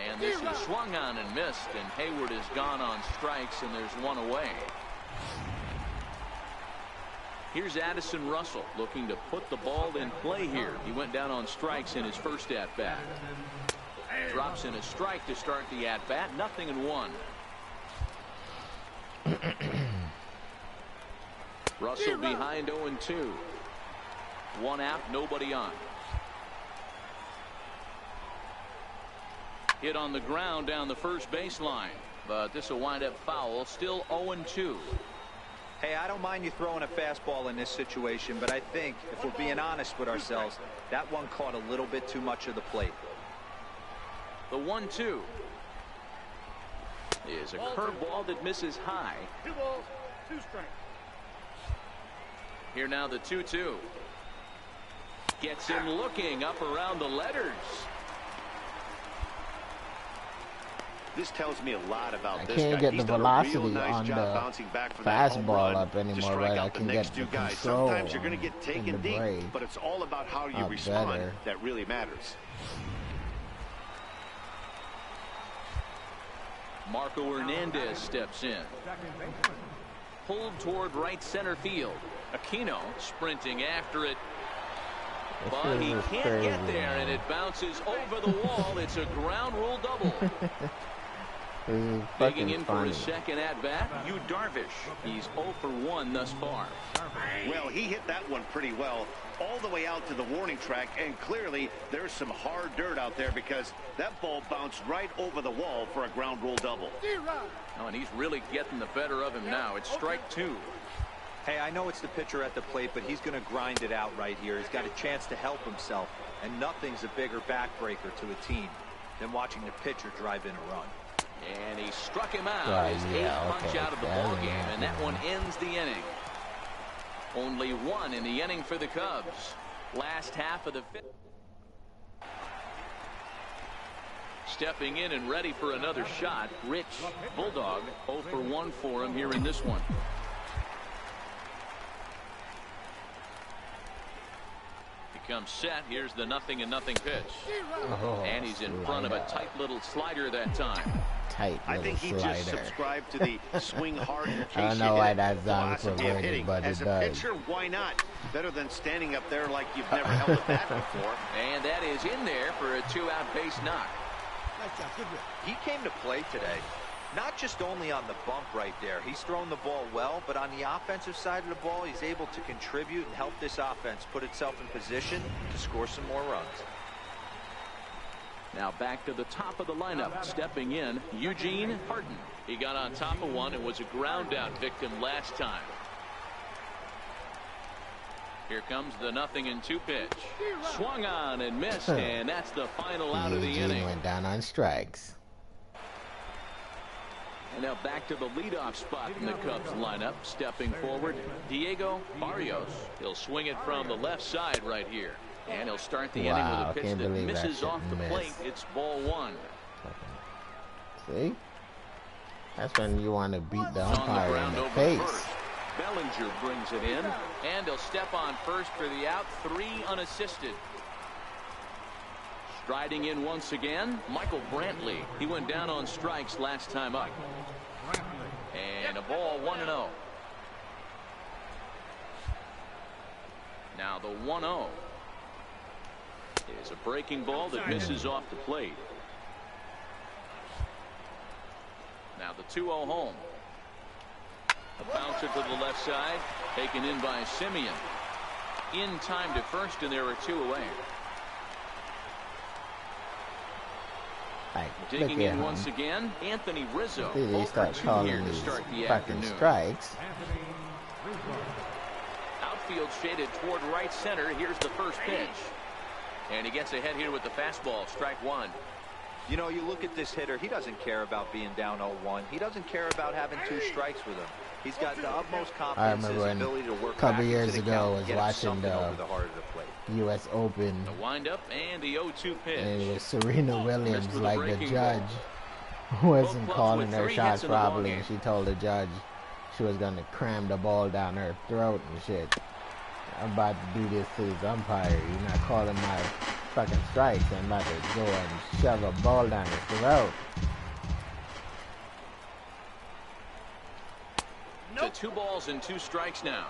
And this is swung on and missed, and Hayward is gone on strikes, and there's 1 away. Here's Addison Russell looking to put the ball in play here. He went down on strikes in his first at-bat. Drops in a strike to start the at-bat. 0-1. Russell behind 0-2. 1 out, nobody on. Hit on the ground down the first baseline, but this will wind up foul. Still 0-2. Hey, I don't mind you throwing a fastball in this situation, but I think if we're being honest with ourselves, that one caught a little bit too much of the plate. The 1-2 is a curveball that misses high. 2 balls, 2 strikes. Here now the 2-2. Gets him looking up around the letters. This tells me a lot about this guy. I can't get the velocity on the fastball up anymore, right? I can get the control. Sometimes you're going to get taken deep, but it's all about how you respond that really matters. Marco Hernandez steps in. Pulled toward right center field. Aquino sprinting after it. But he can't get there, and it bounces over the wall. It's a ground rule double. Digging in for his second at-bat, Yu Darvish. He's 0 for 1 thus far. Well, he hit that one pretty well all the way out to the warning track, and clearly there's some hard dirt out there because that ball bounced right over the wall for a ground rule double. Oh, and he's really getting the better of him now. It's strike 2. Hey, I know it's the pitcher at the plate, but he's going to grind it out right here. He's got a chance to help himself, and nothing's a bigger backbreaker to a team than watching the pitcher drive in a run. And he struck him out. His 8th punch out of the ball game, and that one ends the inning. Only 1 in the inning for the Cubs. Last half of the 5th. Stepping in and ready for another shot, Rich Bulldog. 0 for 1 for him here in this one. Comes set. Here's the 0-0 pitch. And he's in front of a tight little slider that time. I think he just subscribed to the swing hard and chase. I don't know why that's philosophy of hitting. But as a pitcher, why not? Better than standing up there like you've never held a bat before. And that is in there for a 2-out base knock. He came to play today. Not just only on the bump right there. He's thrown the ball well, but on the offensive side of the ball, he's able to contribute and help this offense put itself in position to score some more runs. Now back to the top of the lineup. Stepping in, Eugene Harden. He got on top of one and was a ground out victim last time. Here comes the 0-2 pitch. Swung on and missed, and that's the final out of the inning. Went down on strikes. And now back to the leadoff spot in the Cubs lineup. Stepping forward, Diego Barrios. He'll swing it from the left side right here. And he'll start the inning with a pitch that misses off the plate. It's ball 1. See? That's when you want to beat the umpire in the face. Bellinger brings it in. And he'll step on first for the out. 3 unassisted. Striding in once again, Michael Brantley. He went down on strikes last time up. And a ball 1-0. Now the 1-0 is a breaking ball that misses off the plate. Now the 2-0 home. A bouncer to the left side, taken in by Simeon. In time to first, and there are 2 away. Digging in once again, Anthony Rizzo. They start calling these fucking strikes. Outfield shaded toward right center. Here's the first pitch. And he gets ahead here with the fastball. Strike 1. You know, you look at this hitter, he doesn't care about being down 0-1. He doesn't care about having 2 strikes with him. He's got the utmost confidence in his ability to work back into the count. A couple years ago, I was watching the U.S. Open. The windup and the 0-2 pitch. And it was Serena Williams, like the judge wasn't calling her shots properly, and she told the judge she was going to cram the ball down her throat and shit. I'm about to do this to this umpire. You're not calling my fucking strikes. I'm about to go and shove a ball down his throat. To 2 balls and 2 strikes now.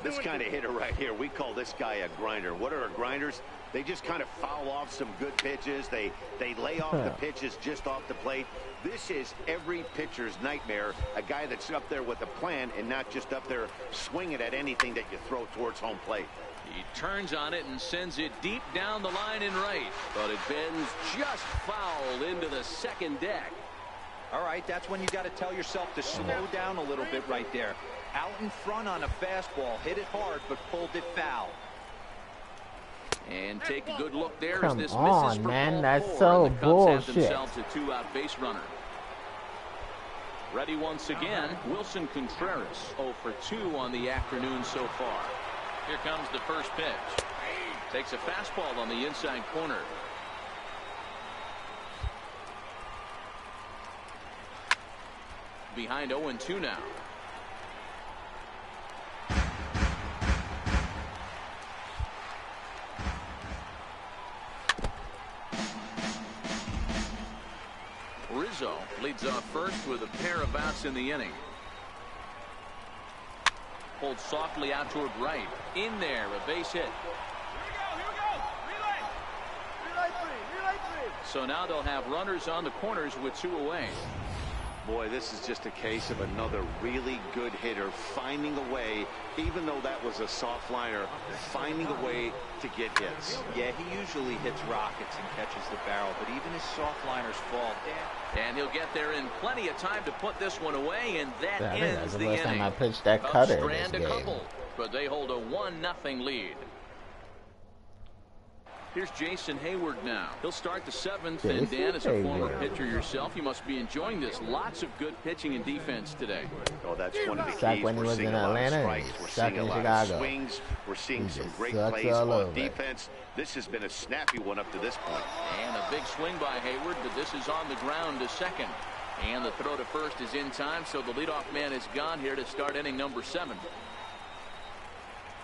This kind of hitter right here, we call this guy a grinder. What are grinders? They just kind of foul off some good pitches. They lay off the pitches just off the plate. This is every pitcher's nightmare, a guy that's up there with a plan and not just up there swinging at anything that you throw towards home plate. He turns on it and sends it deep down the line and right. But it bends just foul into the second deck. All right, that's when you got to tell yourself to slow down a little bit right there. Out in front on a fastball, hit it hard, but pulled it foul. And take a good look there. Come as this on, misses for man, ball that's 4, so and the Cubs bullshit. have themselves a 2-out base runner. Ready once again, Wilson Contreras 0 for 2 on the afternoon so far. Here comes the first pitch. Takes a fastball on the inside corner. Behind 0-2 now. Rizzo leads off first with a pair of outs in the inning. Pulled softly out toward right. In there, a base hit. Here we go. Relay three. So now they'll have runners on the corners with 2 away. Boy, this is just a case of another really good hitter finding a way, even though that was a soft liner, finding a way to get hits. Yeah, he usually hits rockets and catches the barrel, but even his soft liners fall down. And he'll get there in plenty of time to put this one away, and that ends the first time inning. I pitched that Cubs cutter in strand this a game. couple, but they hold a 1-0 lead. Here's Jason Hayward now. He'll start the 7th, and Dan, as a former pitcher yourself, you must be enjoying this. Lots of good pitching and defense today. Oh, that's one of the Suck keys. when he We're was seeing in a lot of Atlanta, strikes. he We're sucked seeing a in lot Chicago. of swings. We're seeing He some just great sucks plays all on over. defense. This has been a snappy one up to this point. And a big swing by Hayward, but this is on the ground to second. And the throw to first is in time, so the leadoff man is gone here to start inning number 7.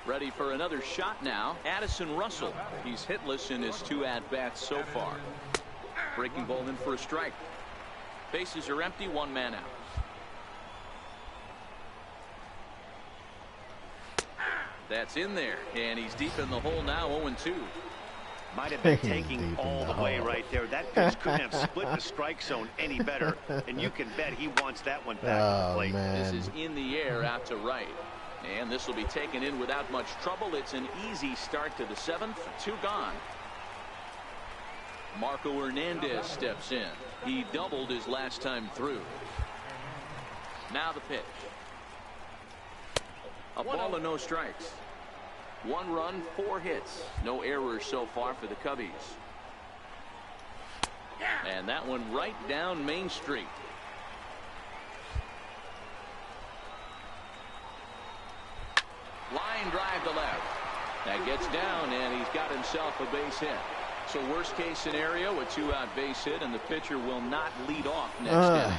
Ready for another shot now, Addison Russell. He's hitless in his 2 at-bats so far. Breaking ball in for a strike. Bases are empty, 1 man out. That's in there, and he's deep in the hole now, 0-2. Might have been taking all the way right there. That pitch couldn't have split the strike zone any better, and you can bet he wants that one back to the plate. Man. This is in the air out to right. And this will be taken in without much trouble. It's an easy start to the 7th. 2 gone. Marco Hernandez steps in. He doubled his last time through. Now the pitch. A ball and no strikes. 1 run, 4 hits. No errors so far for the Cubbies. And that one right down Main Street. Line drive to left. That gets down, and he's got himself a base hit. So worst case scenario, a 2-out base hit, and the pitcher will not lead off next inning.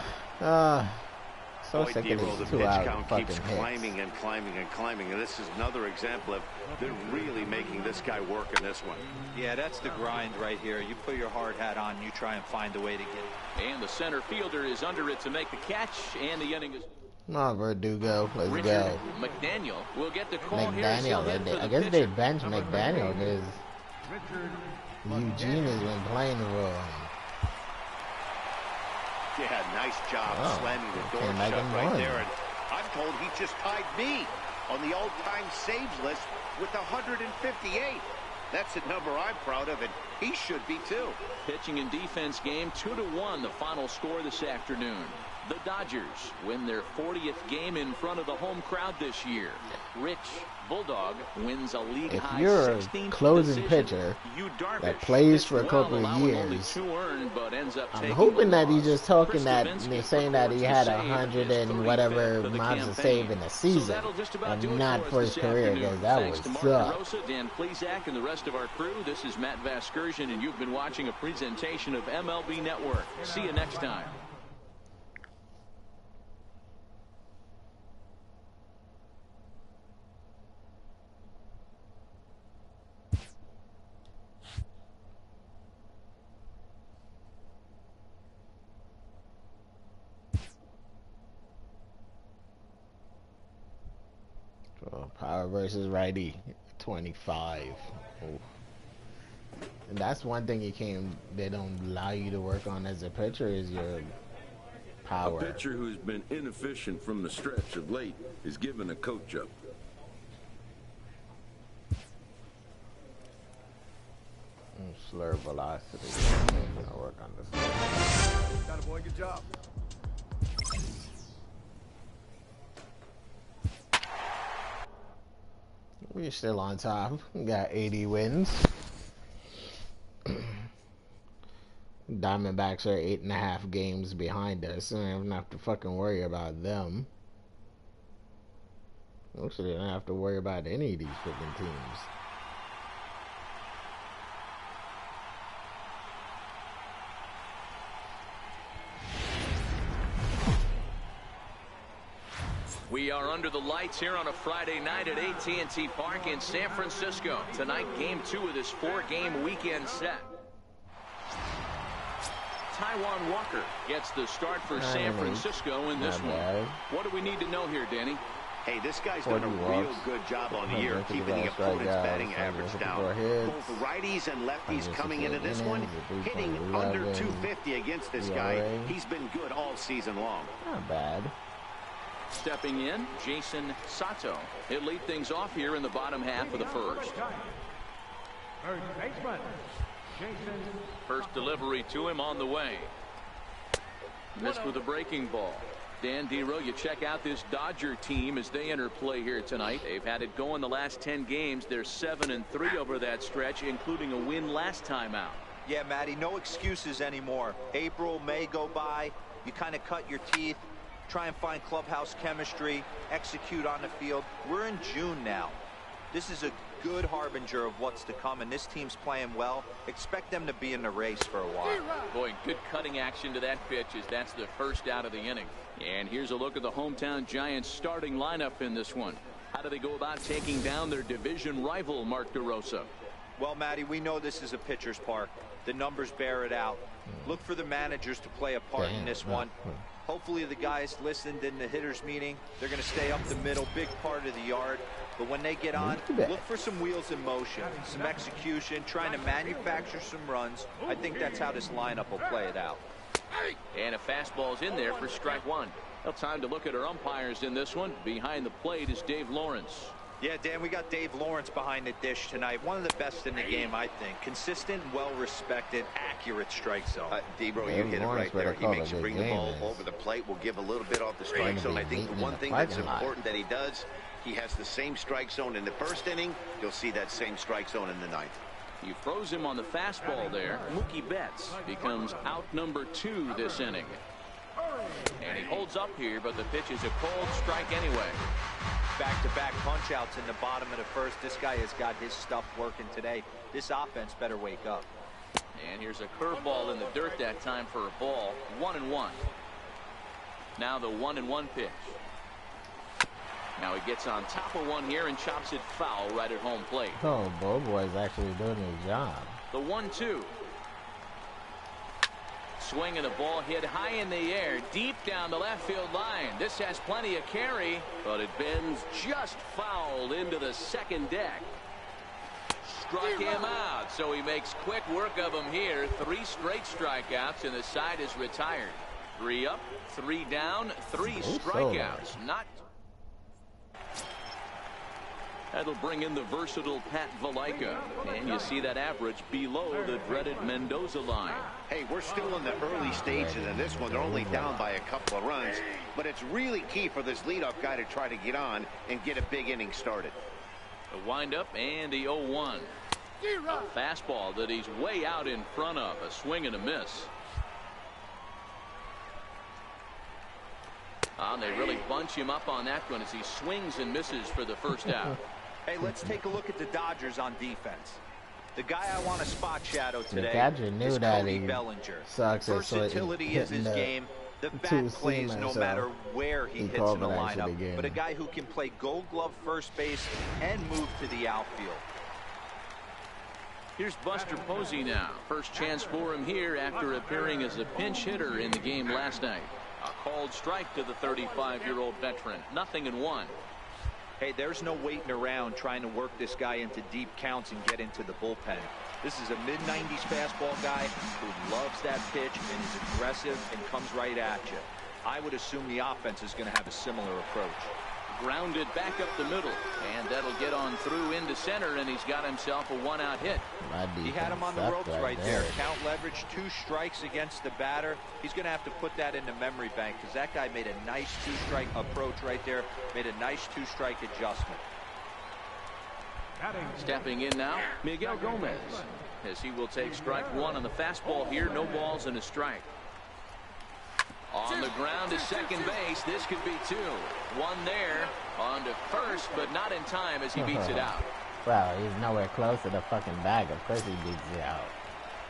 So Boy, sick of D-Roll, these the pitch 2-out count fucking keeps hits. climbing and climbing and climbing, and this is another example of they're really making this guy work in this one. Yeah, that's the grind right here. You put your hard hat on, you try and find a way to get it. And the center fielder is under it to make the catch, and the inning is... Come on, Verdugo. Let's Richard go. McDaniel will get the call here. McDaniel. I guess they bench McDaniel because Eugene has been playing for him. Yeah, nice job slamming the door came shut right one. there. And I'm told he just tied me on the all-time saves list with 158. That's a number I'm proud of, and he should be too. Pitching and defense game, 2-1, the final score this afternoon. The Dodgers win their 40th game in front of the home crowd this year. Rich Bulldog wins a league-high 16th If you're a closing pitcher that plays for a couple of years, I'm hoping that he's just talking that, saying that he had 100 and whatever amounts of save in the season, and not for his career, because that would suck. Dan Plesac and the rest of our crew, this is Matt Vasgersian, and you've been watching a presentation of MLB Network. See you next time. Power versus righty, 25. Ooh. And that's one thing they don't allow you to work on as a pitcher is your power. A pitcher who's been inefficient from the stretch of late is given a coach up. Slur velocity. I'll work on this. Got it, boy. Good job. We're still on top. We got 80 wins. Diamondbacks are 8.5 games behind us, and I don't have to fucking worry about them. Actually, I don't have to worry about any of these freaking teams. We are under the lights here on a Friday night at AT&T Park in San Francisco. Tonight, game 2 of this 4-game weekend set. Taijuan Walker gets the start for San Francisco in this one. What do we need to know here, Danny? Hey, this guy's done a real good job on the year keeping the opponent's batting average down. Both righties and lefties coming into this one, hitting under 250 against this guy. He's been good all season long. Not bad. Stepping in, Jason Sato. He'll lead things off here in the bottom half of the first. First baseman, Jason. First delivery to him on the way. Missed with a breaking ball. Dan Dero, you check out this Dodger team as they enter play here tonight. They've had it going the last 10 games. They're 7-3 over that stretch, including a win last time out. Yeah, Matty, no excuses anymore. April, May go by. You kind of cut your teeth. Try and find clubhouse chemistry, execute on the field. We're in June now. This is a good harbinger of what's to come, and this team's playing well. Expect them to be in the race for a while. Boy, good cutting action to that pitch as that's the first out of the inning. And here's a look at the hometown Giants starting lineup in this one. How do they go about taking down their division rival, Mark DeRosa? Well, Matty, we know this is a pitcher's park. The numbers bear it out. Look for the managers to play a part in this one. Hopefully the guys listened in the hitters meeting. They're going to stay up the middle, big part of the yard. But when they get on, look for some wheels in motion, some execution, trying to manufacture some runs. I think that's how this lineup will play it out. And a fastball's in there for strike one. Well, time to look at our umpires in this one. Behind the plate is Dave Lawrence. Yeah, Dan, we got Dave Lawrence behind the dish tonight. One of the best in the game, I think. Consistent, well-respected, accurate strike zone. Debro, you hit it right there. He makes you bring the ball over the plate. Will give a little bit off the strike zone. I think the one thing that's important that he does, he has the same strike zone in the first inning. You'll see that same strike zone in the ninth. You froze him on the fastball there. Mookie Betts becomes out number 2 this inning. And he holds up here, but the pitch is a cold strike anyway. Back-to-back punch-outs in the bottom of the first. This guy has got his stuff working today. This offense better wake up. And here's a curveball in the dirt that time for a ball. 1-1. Now the 1-1 pitch. Now he gets on top of one here and chops it foul right at home plate. Oh, Bobo's actually doing his job. The 1-2. Swing and the ball hit high in the air, deep down the left field line. This has plenty of carry, but it bends just fouled into the second deck. Struck him out, so he makes quick work of him here. 3 straight strikeouts, and the side is retired. 3 up, 3 down, 3 strikeouts. Not. That'll bring in the versatile Pat Valaika. And you see that average below the dreaded Mendoza line. Hey, we're still in the early stages of this one. They're only down by a couple of runs. But it's really key for this leadoff guy to try to get on and get a big inning started. The windup and the 0-1. A fastball that he's way out in front of. A swing and a miss. They really bunch him up on that one as he swings and misses for the first out. Hey, let's take a look at the Dodgers on defense. The guy I want to spot shadow today is Cody Bellinger. Versatility is his game. The bat plays no matter where he hits in the lineup. But a guy who can play Gold Glove first base and move to the outfield. Here's Buster Posey now. First chance for him here after appearing as a pinch hitter in the game last night. A called strike to the 35-year-old veteran. 0-1. Hey, there's no waiting around trying to work this guy into deep counts and get into the bullpen. This is a mid-90s fastball guy who loves that pitch and is aggressive and comes right at you. I would assume the offense is going to have a similar approach. Grounded back up the middle, and that'll get on through into center, and he's got himself a 1-out hit. He had him on the ropes right there. Count leverage, 2 strikes against the batter. He's going to have to put that into memory bank because that guy made a nice 2-strike approach right there, made a nice 2-strike adjustment. Stepping in now, Miguel Gomez. as he will take strike one on the fastball here. No balls and a strike. On the ground to second base. This could be two. One there. On to first, but not in time as he beats it out. Wow, he's nowhere close to the fucking bag. Of course he beats it out.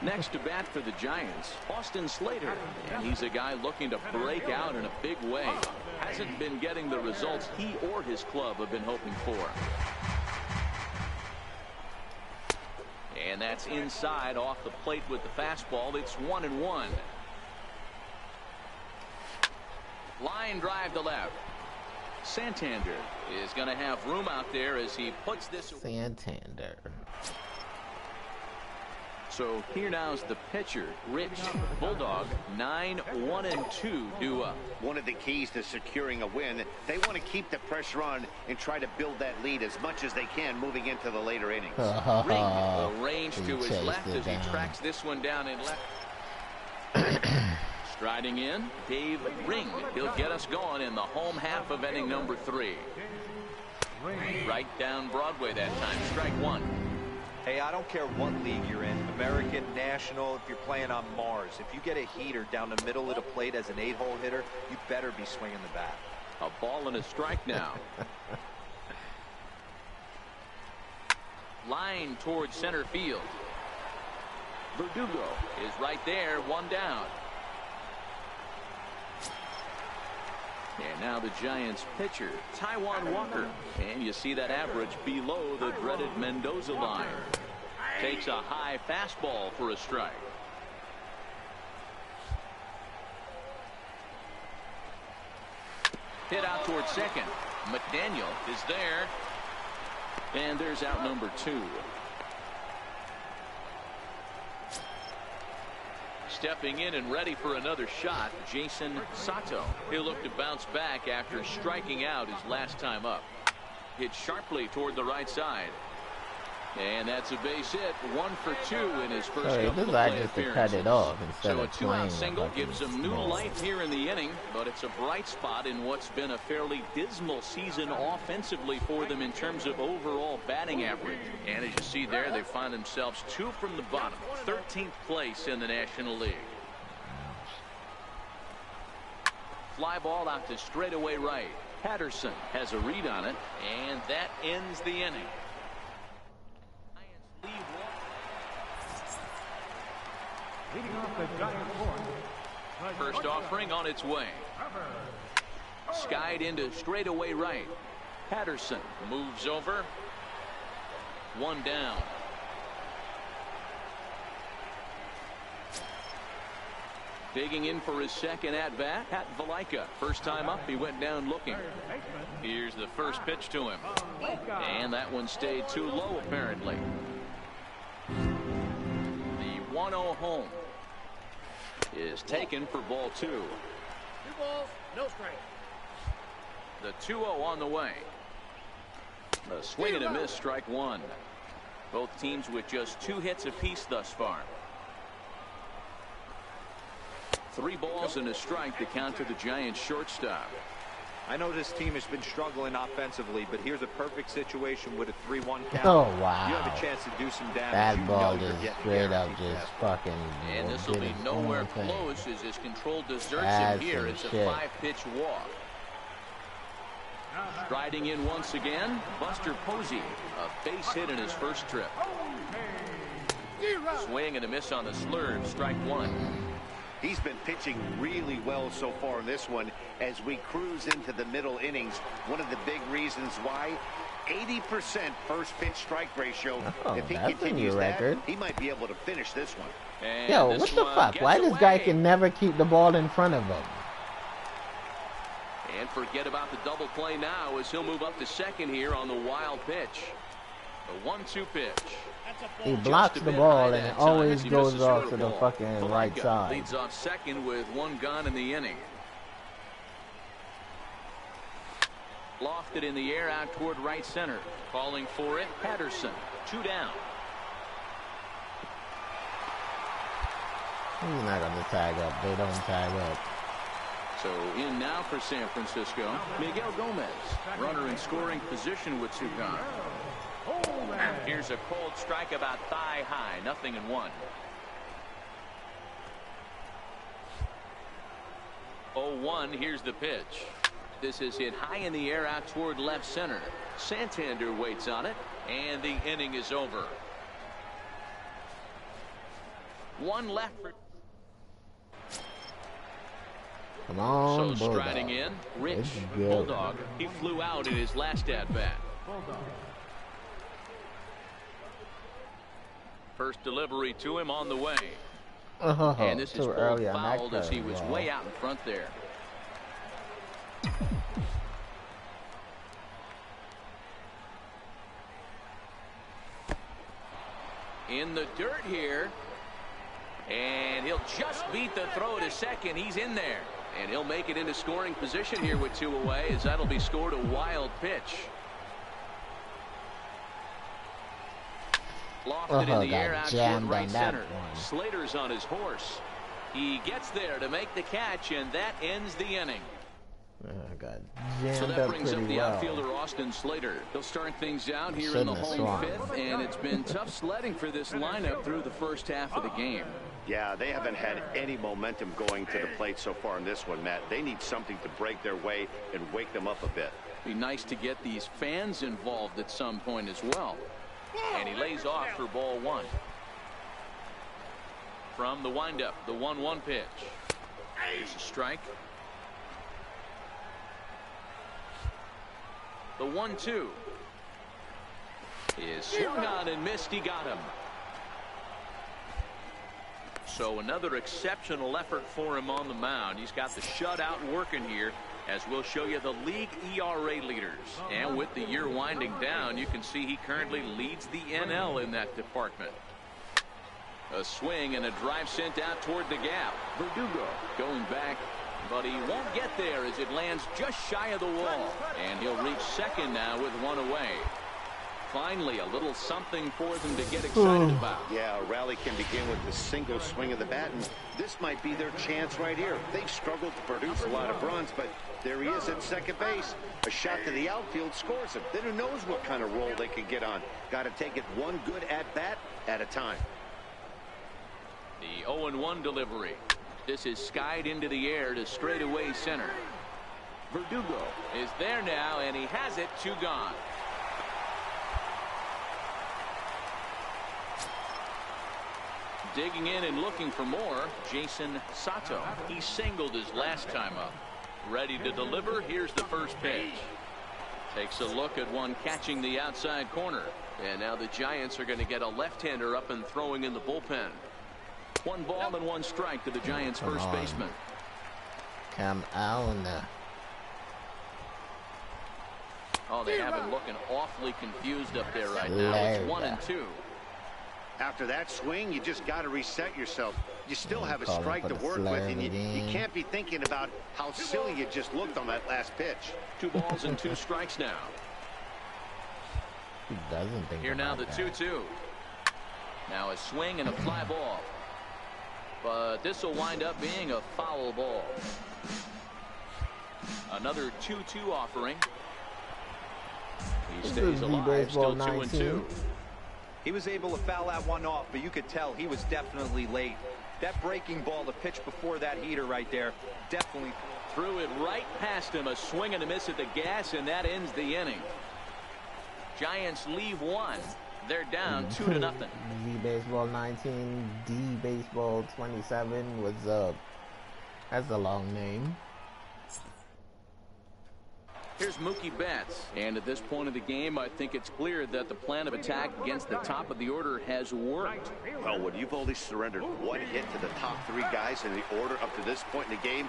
Next to bat for the Giants, Austin Slater. And he's a guy looking to break out in a big way. Hasn't been getting the results he or his club have been hoping for. And that's inside off the plate with the fastball. It's 1-1. Line drive to left. Santander is going to have room out there as he puts this. Santander. So here now is the pitcher, Rich. Bulldog 9-1-2 due up. One of the keys to securing a win, they want to keep the pressure on and try to build that lead as much as they can moving into the later innings. Ring arranged to his left as he tracks this one down in left. Striding in, Dave Ring. He'll get us going in the home half of inning number 3. Right down Broadway that time. Strike one. Hey, I don't care what league you're in, American, National, if you're playing on Mars. If you get a heater down the middle of the plate as an 8-hole hitter, you better be swinging the bat. A ball and a strike now. Line towards center field. Verdugo is right there, one down. And now the Giants pitcher, Taijuan Walker. And you see that average below the dreaded Mendoza line. Takes a high fastball for a strike. Hit out towards second. McDaniel is there. And there's out number 2. Stepping in and ready for another shot, Jason Sato. He'll look to bounce back after striking out his last time up. Hit sharply toward the right side. And that's a base hit. 1 for 2 in his first couple of play appearances. To cut it off instead of playing. So a 2-out single gives him new life here in the inning, but it's a bright spot in what's been a fairly dismal season offensively for them in terms of overall batting average. And as you see there, they find themselves 2 from the bottom, 13th place in the National League. Fly ball out to straightaway right. Patterson has a read on it, and that ends the inning. Leading off the Giants fourth. First offering on its way. Skied into straightaway right. Patterson moves over. 1 down. Digging in for his second at-bat, Pat Valaika. First time up, he went down looking. Here's the first pitch to him. And that one stayed too low, apparently. The 1-0 home is taken for ball 2. 2 balls, no strike. The 2-0 on the way. A swing and a miss, strike 1. Both teams with just 2 hits apiece thus far. 3 balls and a strike to count to the Giants shortstop. I know this team has been struggling offensively, but here's a perfect situation with a 3-1 count. Oh, wow. You have a chance to do some damage. That ball just straight up just fucking. And this will be nowhere close as his control deserts him here. It's a 5-pitch walk. Striding in once again, Buster Posey. A base hit in his first trip. Swing and a miss on the slurve, strike 1. He's been pitching really well so far in this one as we cruise into the middle innings. One of the big reasons why, 80% first pitch strike ratio. If he continues that, he might be able to finish this one. And yo, what the fuck? Why this guy can never keep the ball in front of him? And forget about the double play now as he'll move up to second here on the wild pitch. The 1-2 pitch. He blocks the ball and it always goes off to the fucking right side. Leads off second with 1 gone in the inning. Lofted in the air out toward right center. Calling for it, Patterson. 2 down. He's not going to tag up. They don't tag up. So in now for San Francisco, Miguel Gomez. Runner in scoring position with 2 gone. Here's a cold strike about thigh high. 0-1. 0-1. Here's the pitch. This is hit high in the air out toward left center. Santander waits on it, and the inning is over. One left for. Come on, so striding in, Rich Bulldog. He flew out in his last at bat. First delivery to him on the way. And this is fouled as he was way out in front there. In the dirt here. And he'll just beat the throw to second. He's in there. And he'll make it into scoring position here with 2 away, as that'll be scored a wild pitch. Lofted in the air out toward right center. Slater's on his horse. He gets there to make the catch, and that ends the inning. So that brings up the outfielder Austin Slater. He'll start things out here in the home fifth, and it's been tough sledding for this lineup through the first half of the game. Yeah, they haven't had any momentum going to the plate so far in this one, Matt. They need something to break their way and wake them up a bit. Be nice to get these fans involved at some point as well. And he lays off for ball 1. From the windup, the 1-1 pitch. Here's a strike. The 1-2 is swung on and missed. He got him. So another exceptional effort for him on the mound. He's got the shutout working here, as we'll show you the league ERA leaders. And with the year winding down, you can see he currently leads the NL in that department. A swing and a drive sent out toward the gap. Verdugo going back, but he won't get there as it lands just shy of the wall. And he'll reach second now with 1 away. Finally, a little something for them to get excited about. Yeah, a rally can begin with the single swing of the bat, and this might be their chance right here. They've struggled to produce a lot of runs, but there he is at second base. A shot to the outfield scores him. Then who knows what kind of roll they can get on. Got to take it one good at-bat at a time. The 0-1 delivery. This is skied into the air to straightaway center. Verdugo is there now, and he has it. 2 gone. Digging in and looking for more, Jason Sato. He singled his last time up. Ready to deliver. Here's the first pitch. Takes a look at one catching the outside corner. And now the Giants are going to get a left-hander up and throwing in the bullpen. 1 ball and 1 strike to the Giants' first baseman. Come on. Oh, they have him looking awfully confused up there right now. It's 1-2. After that swing, you just got to reset yourself. You still have a strike to work with, and you can't be thinking about how silly you just looked on that last pitch. 2 balls and 2 strikes now. He doesn't think here now the 2-2. Now a swing and a fly ball. But this will wind up being a foul ball. Another 2-2 offering. He stays alive, still 2-2. He was able to foul that one off, but you could tell he was definitely late. That breaking ball, the pitch before that heater right there, definitely threw it right past him. A swing and a miss at the gas, and that ends the inning. Giants leave 1. They're down 2-0. Z Baseball 19, D Baseball 27 was up. That's a long name. Here's Mookie Betts, and at this point of the game, I think it's clear that the plan of attack against the top of the order has worked. Well, when you've only surrendered 1 hit to the top 3 guys in the order up to this point in the game,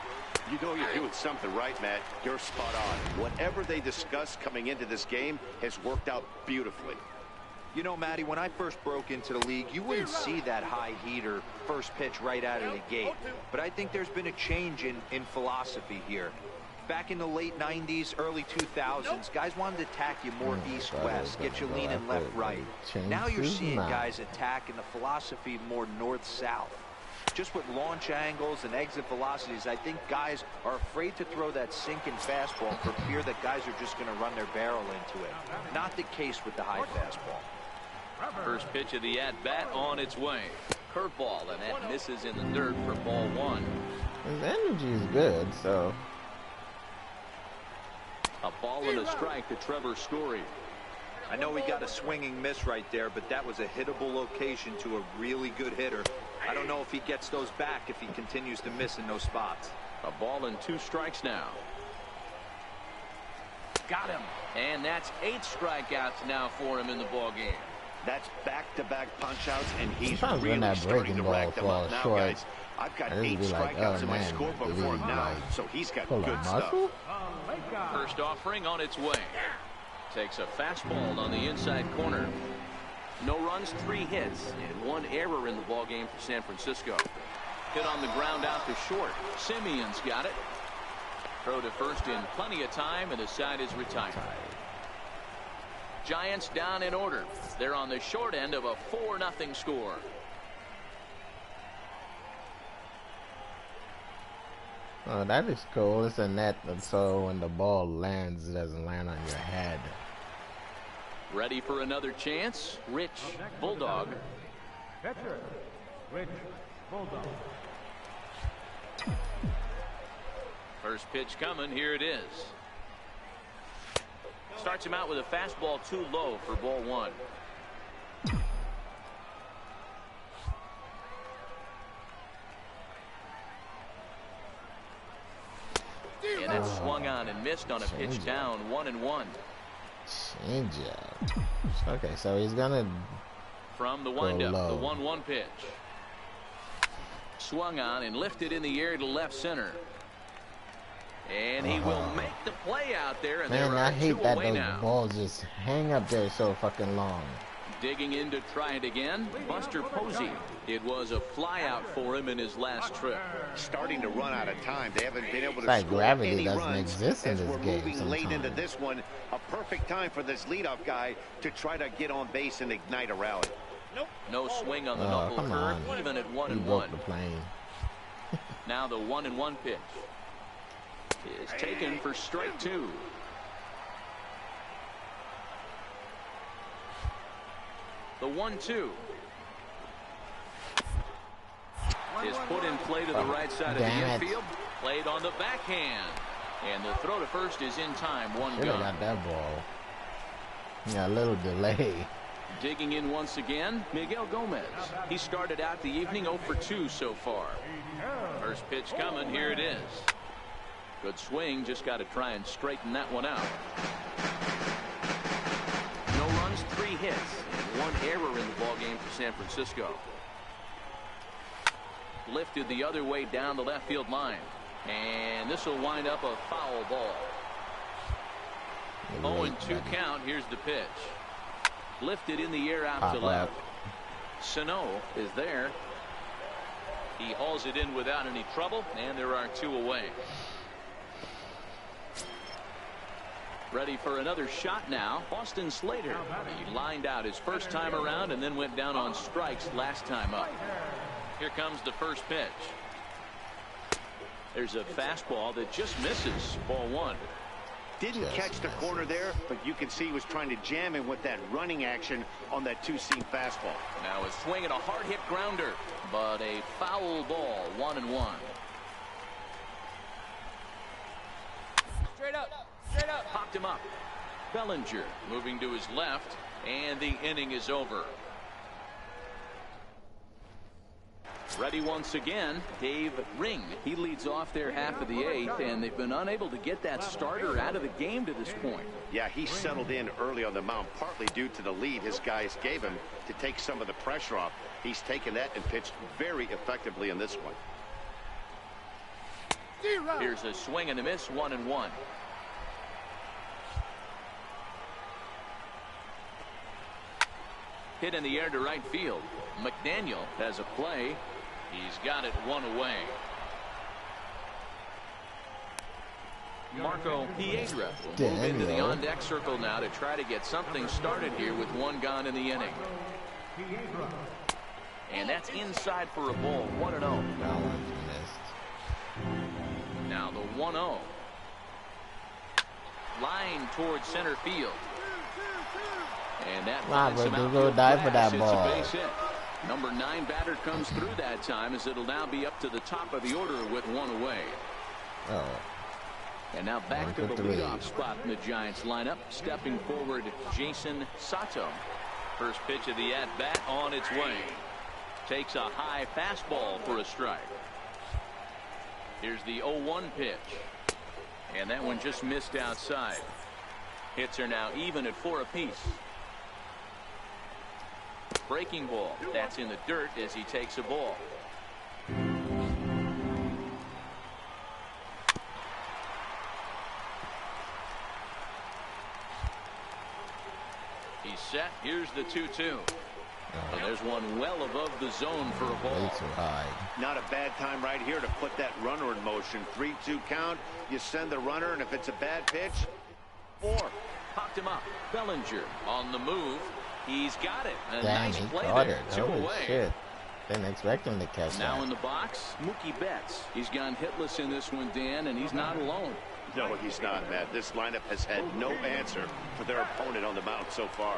you know you're doing something right, Matt. You're spot on. Whatever they discussed coming into this game has worked out beautifully. You know, Matty, when I first broke into the league, you wouldn't see that high heater first pitch right out of the gate. But I think there's been a change in philosophy here. Back in the late 90s, early 2000s, guys wanted to attack you more east-west, get you leaning left-right. Now you're seeing guys attack in the philosophy more north-south. Just with launch angles and exit velocities, I think guys are afraid to throw that sinking fastball for fear that guys are just going to run their barrel into it. Not the case with the high fastball. First pitch of the at-bat on its way. Curveball, and that misses in the dirt for ball one. His energy is good, so. A ball and a strike to Trevor Story. I know he got a swinging miss right there, but that was a hittable location to a really good hitter. I don't know if he gets those back if he continues to miss in those spots. A ball and 2 strikes now. Got him. And that's 8 strikeouts now for him in the ball game. That's back-to-back punch-outs, and he's Sometimes when really that starting breaking to ball rack them up falls now, short, guys. I've got I just 8 be like, strikeouts oh, in my man, scorebook did for he, him now, like, so he's got pull a good stuff. muscle? First offering on its way. Takes a fastball on the inside corner. No runs, 3 hits, and 1 error in the ball game for San Francisco. Hit on the ground out to short. Simeon's got it. Throw to first in plenty of time, and the side is retired. Giants down in order. They're on the short end of a 4-0 score. Oh, that is cool. It's a net, so when the ball lands, it doesn't land on your head. Ready for another chance? Rich Bulldog. Catcher, Rich Bulldog. First pitch coming. Here it is. Starts him out with a fastball too low for ball 1. And it's swung on and missed on a pitch down 1-1. Changeup. Okay, so he's gonna from the windup, the 1-1 pitch. Swung on and lifted in the air to left center. And he will make the play out there, and man, there are I hate 2 that away those now. balls just hang up there so fucking long. Digging in to try it again, Buster Posey. It was a flyout for him in his last trip. Starting to run out of time. They haven't been able to like score gravity any doesn't runs exist in as this we're game moving late into sometimes. this one. A perfect time for this leadoff guy to try to get on base and ignite a rally. No swing on the Oh, knuckle come curve, on. even at He 1-1. broke the plane. Now the 1-1 pitch is taken for strike 2. The 1-2 is put in play to the right side of the infield. Played on the backhand. And the throw to first is in time. 1 Should have gun. got that ball. Yeah, a little delay. Digging in once again, Miguel Gomez. He started out the evening 0 for 2 so far. First pitch coming. Here it is. Good swing. Just got to try and straighten that one out. No runs, 3 hits, and 1 error in the ball game for San Francisco. Lifted the other way down the left field line. And this will wind up a foul ball. 0-2 count. Here's the pitch. Lifted in the air out to left. Sano is there. He hauls it in without any trouble, and there are 2 away. Ready for another shot now. Austin Slater. He lined out his first time around and then went down on strikes last time up. Here comes the first pitch. There's a fastball that just misses. Ball 1. Didn't catch the corner there, but you can see he was trying to jam him with that running action on that 2-seam fastball. Now a swing and a hard hit grounder, but a foul ball. 1-1. Straight up. Straight up. Popped him up. Bellinger moving to his left, and the inning is over. Ready once again, Dave Ring. He leads off their half of the 8th, and they've been unable to get that starter out of the game to this point. Yeah, he settled in early on the mound, partly due to the lead his guys gave him to take some of the pressure off. He's taken that and pitched very effectively in this one. Here's a swing and a miss. 1-1. Hit in the air to right field. McDaniel has a play. He's got it 1 away. Marco Piedra will move into the on-deck circle now to try to get something started here with 1 gone in the inning. And that's inside for a ball. 1-0. That one's missed. Now the 1-0. Line towards center field. And that finds him out. Go dive for that ball. It's a base hit. Number 9 batter comes through that time, as it'll now be up to the top of the order with 1 away. Oh. And now back to the leadoff spot in the Giants lineup. Stepping forward, Jason Sato. First pitch of the at-bat on its way. Takes a high fastball for a strike. Here's the 0-1 pitch. And that one just missed outside. Hits are now even at 4 apiece. Breaking ball. That's in the dirt as he takes a ball. He's set. Here's the 2-2. So there's one well above the zone for a ball. Way too high. Not a bad time right here to put that runner in motion. 3-2 count. You send the runner, and if it's a bad pitch, 4. Popped him up. Bellinger on the move. He's got it. A Damn, nice he play caught there. it. 2 Holy away. shit. Didn't expect him to catch that. Now in the box, Mookie Betts. He's gone hitless in this one, Dan, and he's not alone. No, he's not, Matt. This lineup has had no answer for their opponent on the mound so far.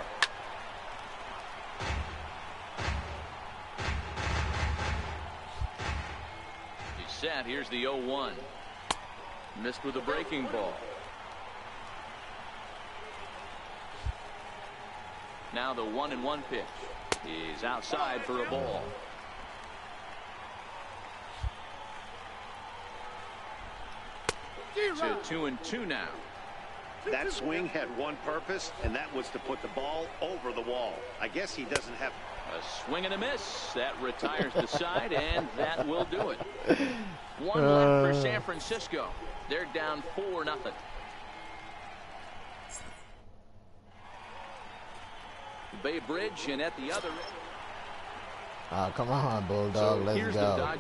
He's set. Here's the 0-1. Missed with a breaking ball. Now the 1-1 pitch is outside for a ball. To 2-2 now. That swing had one purpose, and that was to put the ball over the wall. I guess he doesn't have a swing and a miss. That retires the side, and that will do it. 1 left for San Francisco. They're down 4-0. Bay Bridge, and at the other. Oh, come on, Bulldog. Let's go.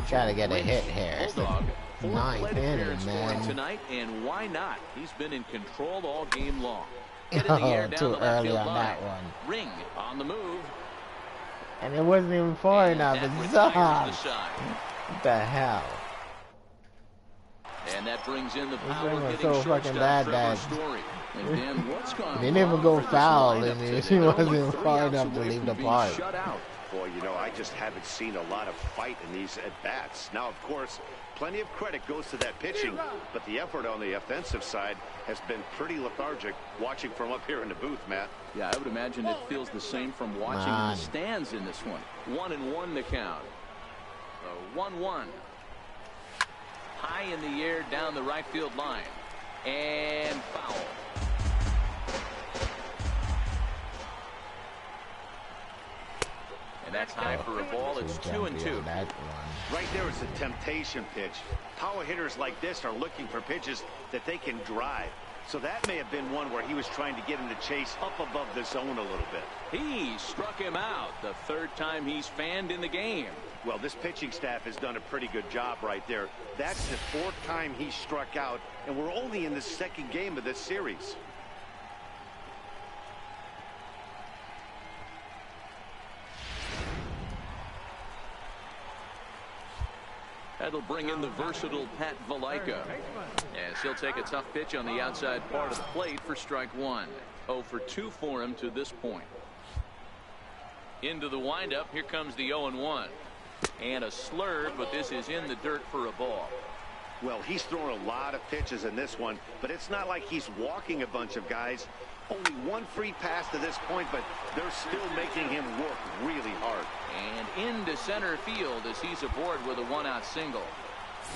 Gotta get a hit here. It's the 9th inning, man. Tonight, and why not? He's been in control all game long. Hit in the air down too the left early field on line. that one. Ring on the move. And it wasn't even far enough. It's what the hell? And that brings in the This power thing was hitting so fucking bad that And Dan, what's gone they didn't even go foul, and he wasn't far outs enough to away leave from the being park. shut out. Boy, you know, I just haven't seen a lot of fight in these at-bats. Now, of course, plenty of credit goes to that pitching, but the effort on the offensive side has been pretty lethargic watching from up here in the booth, Matt. Yeah, I would imagine it feels the same from watching in the stands in this one. 1-1 the count. 1-1. High in the air down the right field line. And foul. And that's high for a ball. It's 2-2. Right there is a temptation pitch. Power hitters like this are looking for pitches that they can drive. So that may have been one where he was trying to get him to chase up above the zone a little bit. He struck him out. The 3rd time he's fanned in the game. Well, this pitching staff has done a pretty good job right there. That's the 4th time he struck out, and we're only in the 2nd game of this series. That'll bring in the versatile Pat Valaika. As he'll take a tough pitch on the outside part of the plate for strike 1. 0 for 2 for him to this point. Into the windup. Here comes the 0-1. And a slurve, but this is in the dirt for a ball. Well, he's thrown a lot of pitches in this one, but it's not like he's walking a bunch of guys. Only one free pass to this point, but they're still making him work really hard. And into center field as he's aboard with a 1-out single.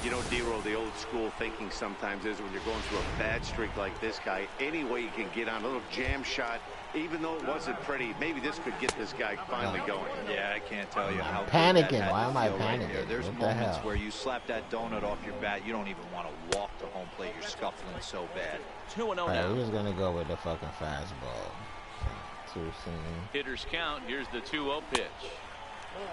You know, D-Roll, the old school thinking sometimes is when you're going through a bad streak like this guy, any way you can get on a little jam shot, even though it wasn't pretty, maybe this could get this guy finally going. Yeah, I can't tell you how panicking. Why am I panicking? Right there's moments where you slap that donut off your bat, you don't even want to walk to home plate. You're scuffling so bad. 2-0 now. We're just gonna go with the fucking fastball. Too soon. Hitters count. Here's the 2-0 pitch.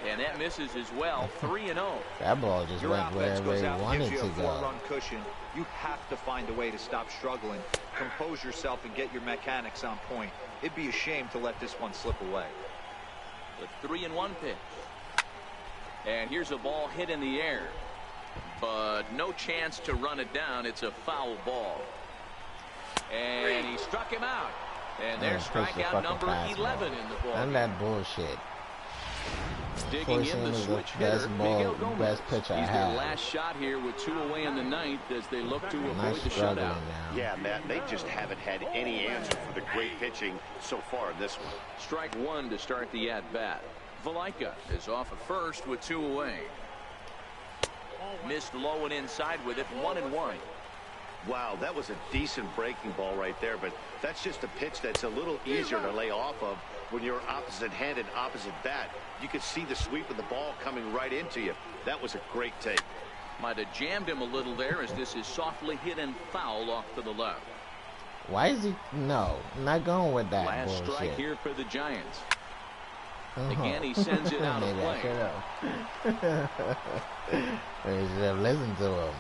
And that misses as well. 3-0. That ball just went wherever it wanted to go. Run cushion. You have to find a way to stop struggling. Compose yourself and get your mechanics on point. It'd be a shame to let this one slip away. The 3-1 pitch. And here's a ball hit in the air. But no chance to run it down. It's a foul ball. And he struck him out. And there's strikeout number 11 in the ball. And that bullshit. Digging in the switch hitter, Miguel Gomez. Best pitcher He's their last shot here with 2 away in the ninth as they look to avoid the shutout. Yeah, Matt, they just haven't had any answer for the great pitching so far in this one. Strike 1 to start the at-bat. Valaika is off at first with 2 away. Missed low and inside with it, 1-1. Wow, that was a decent breaking ball right there, but that's just a pitch that's a little easier to lay off of when you're opposite-handed, opposite bat. You could see the sweep of the ball coming right into you. That was a great take. Might have jammed him a little there as this is softly hit and foul off to the left. Why is he? No, not going with that last bullshit. strike here for the Giants. Again, he sends it out of play. Maybe I should have listened to him.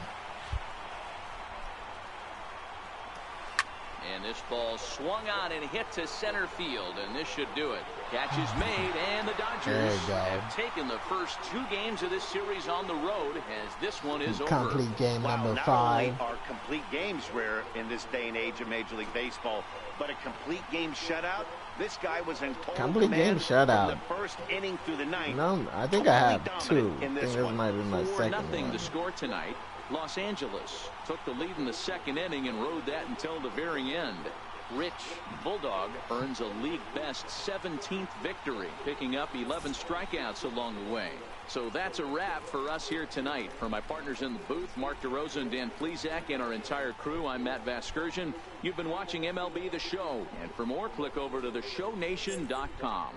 And this ball swung on and hit to center field, and this should do it. Catch is made, and the Dodgers have taken the first 2 games of this series on the road as this one is over. Complete game number 5. Not only are complete games rare in this day and age of Major League Baseball, but a complete game shutout. This guy was in total complete game shutout. From the first inning through the ninth. No, I think I have 2. I think this might be my second one. 4-0 to score tonight. Los Angeles took the lead in the second inning and rode that until the very end. Rich Bulldog earns a league-best 17th victory, picking up 11 strikeouts along the way. So that's a wrap for us here tonight. For my partners in the booth, Mark DeRosa and Dan Plesac, and our entire crew, I'm Matt Vasgersian. You've been watching MLB The Show. And for more, click over to theshownation.com.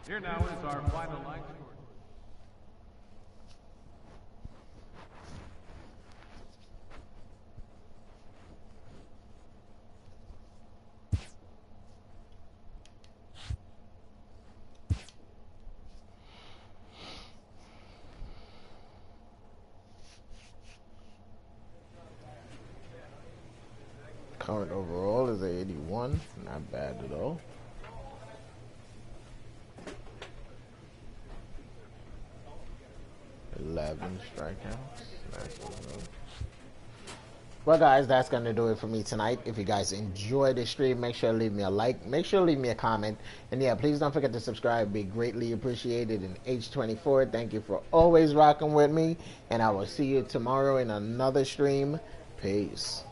Here now is our final line score. Current overall is 81. Not bad at all. Strikeouts. Well, guys, that's going to do it for me tonight. If you guys enjoyed the stream, make sure to leave me a like. Make sure to leave me a comment. And yeah, please don't forget to subscribe. It'd be greatly appreciated. And H24, thank you for always rocking with me. And I will see you tomorrow in another stream. Peace.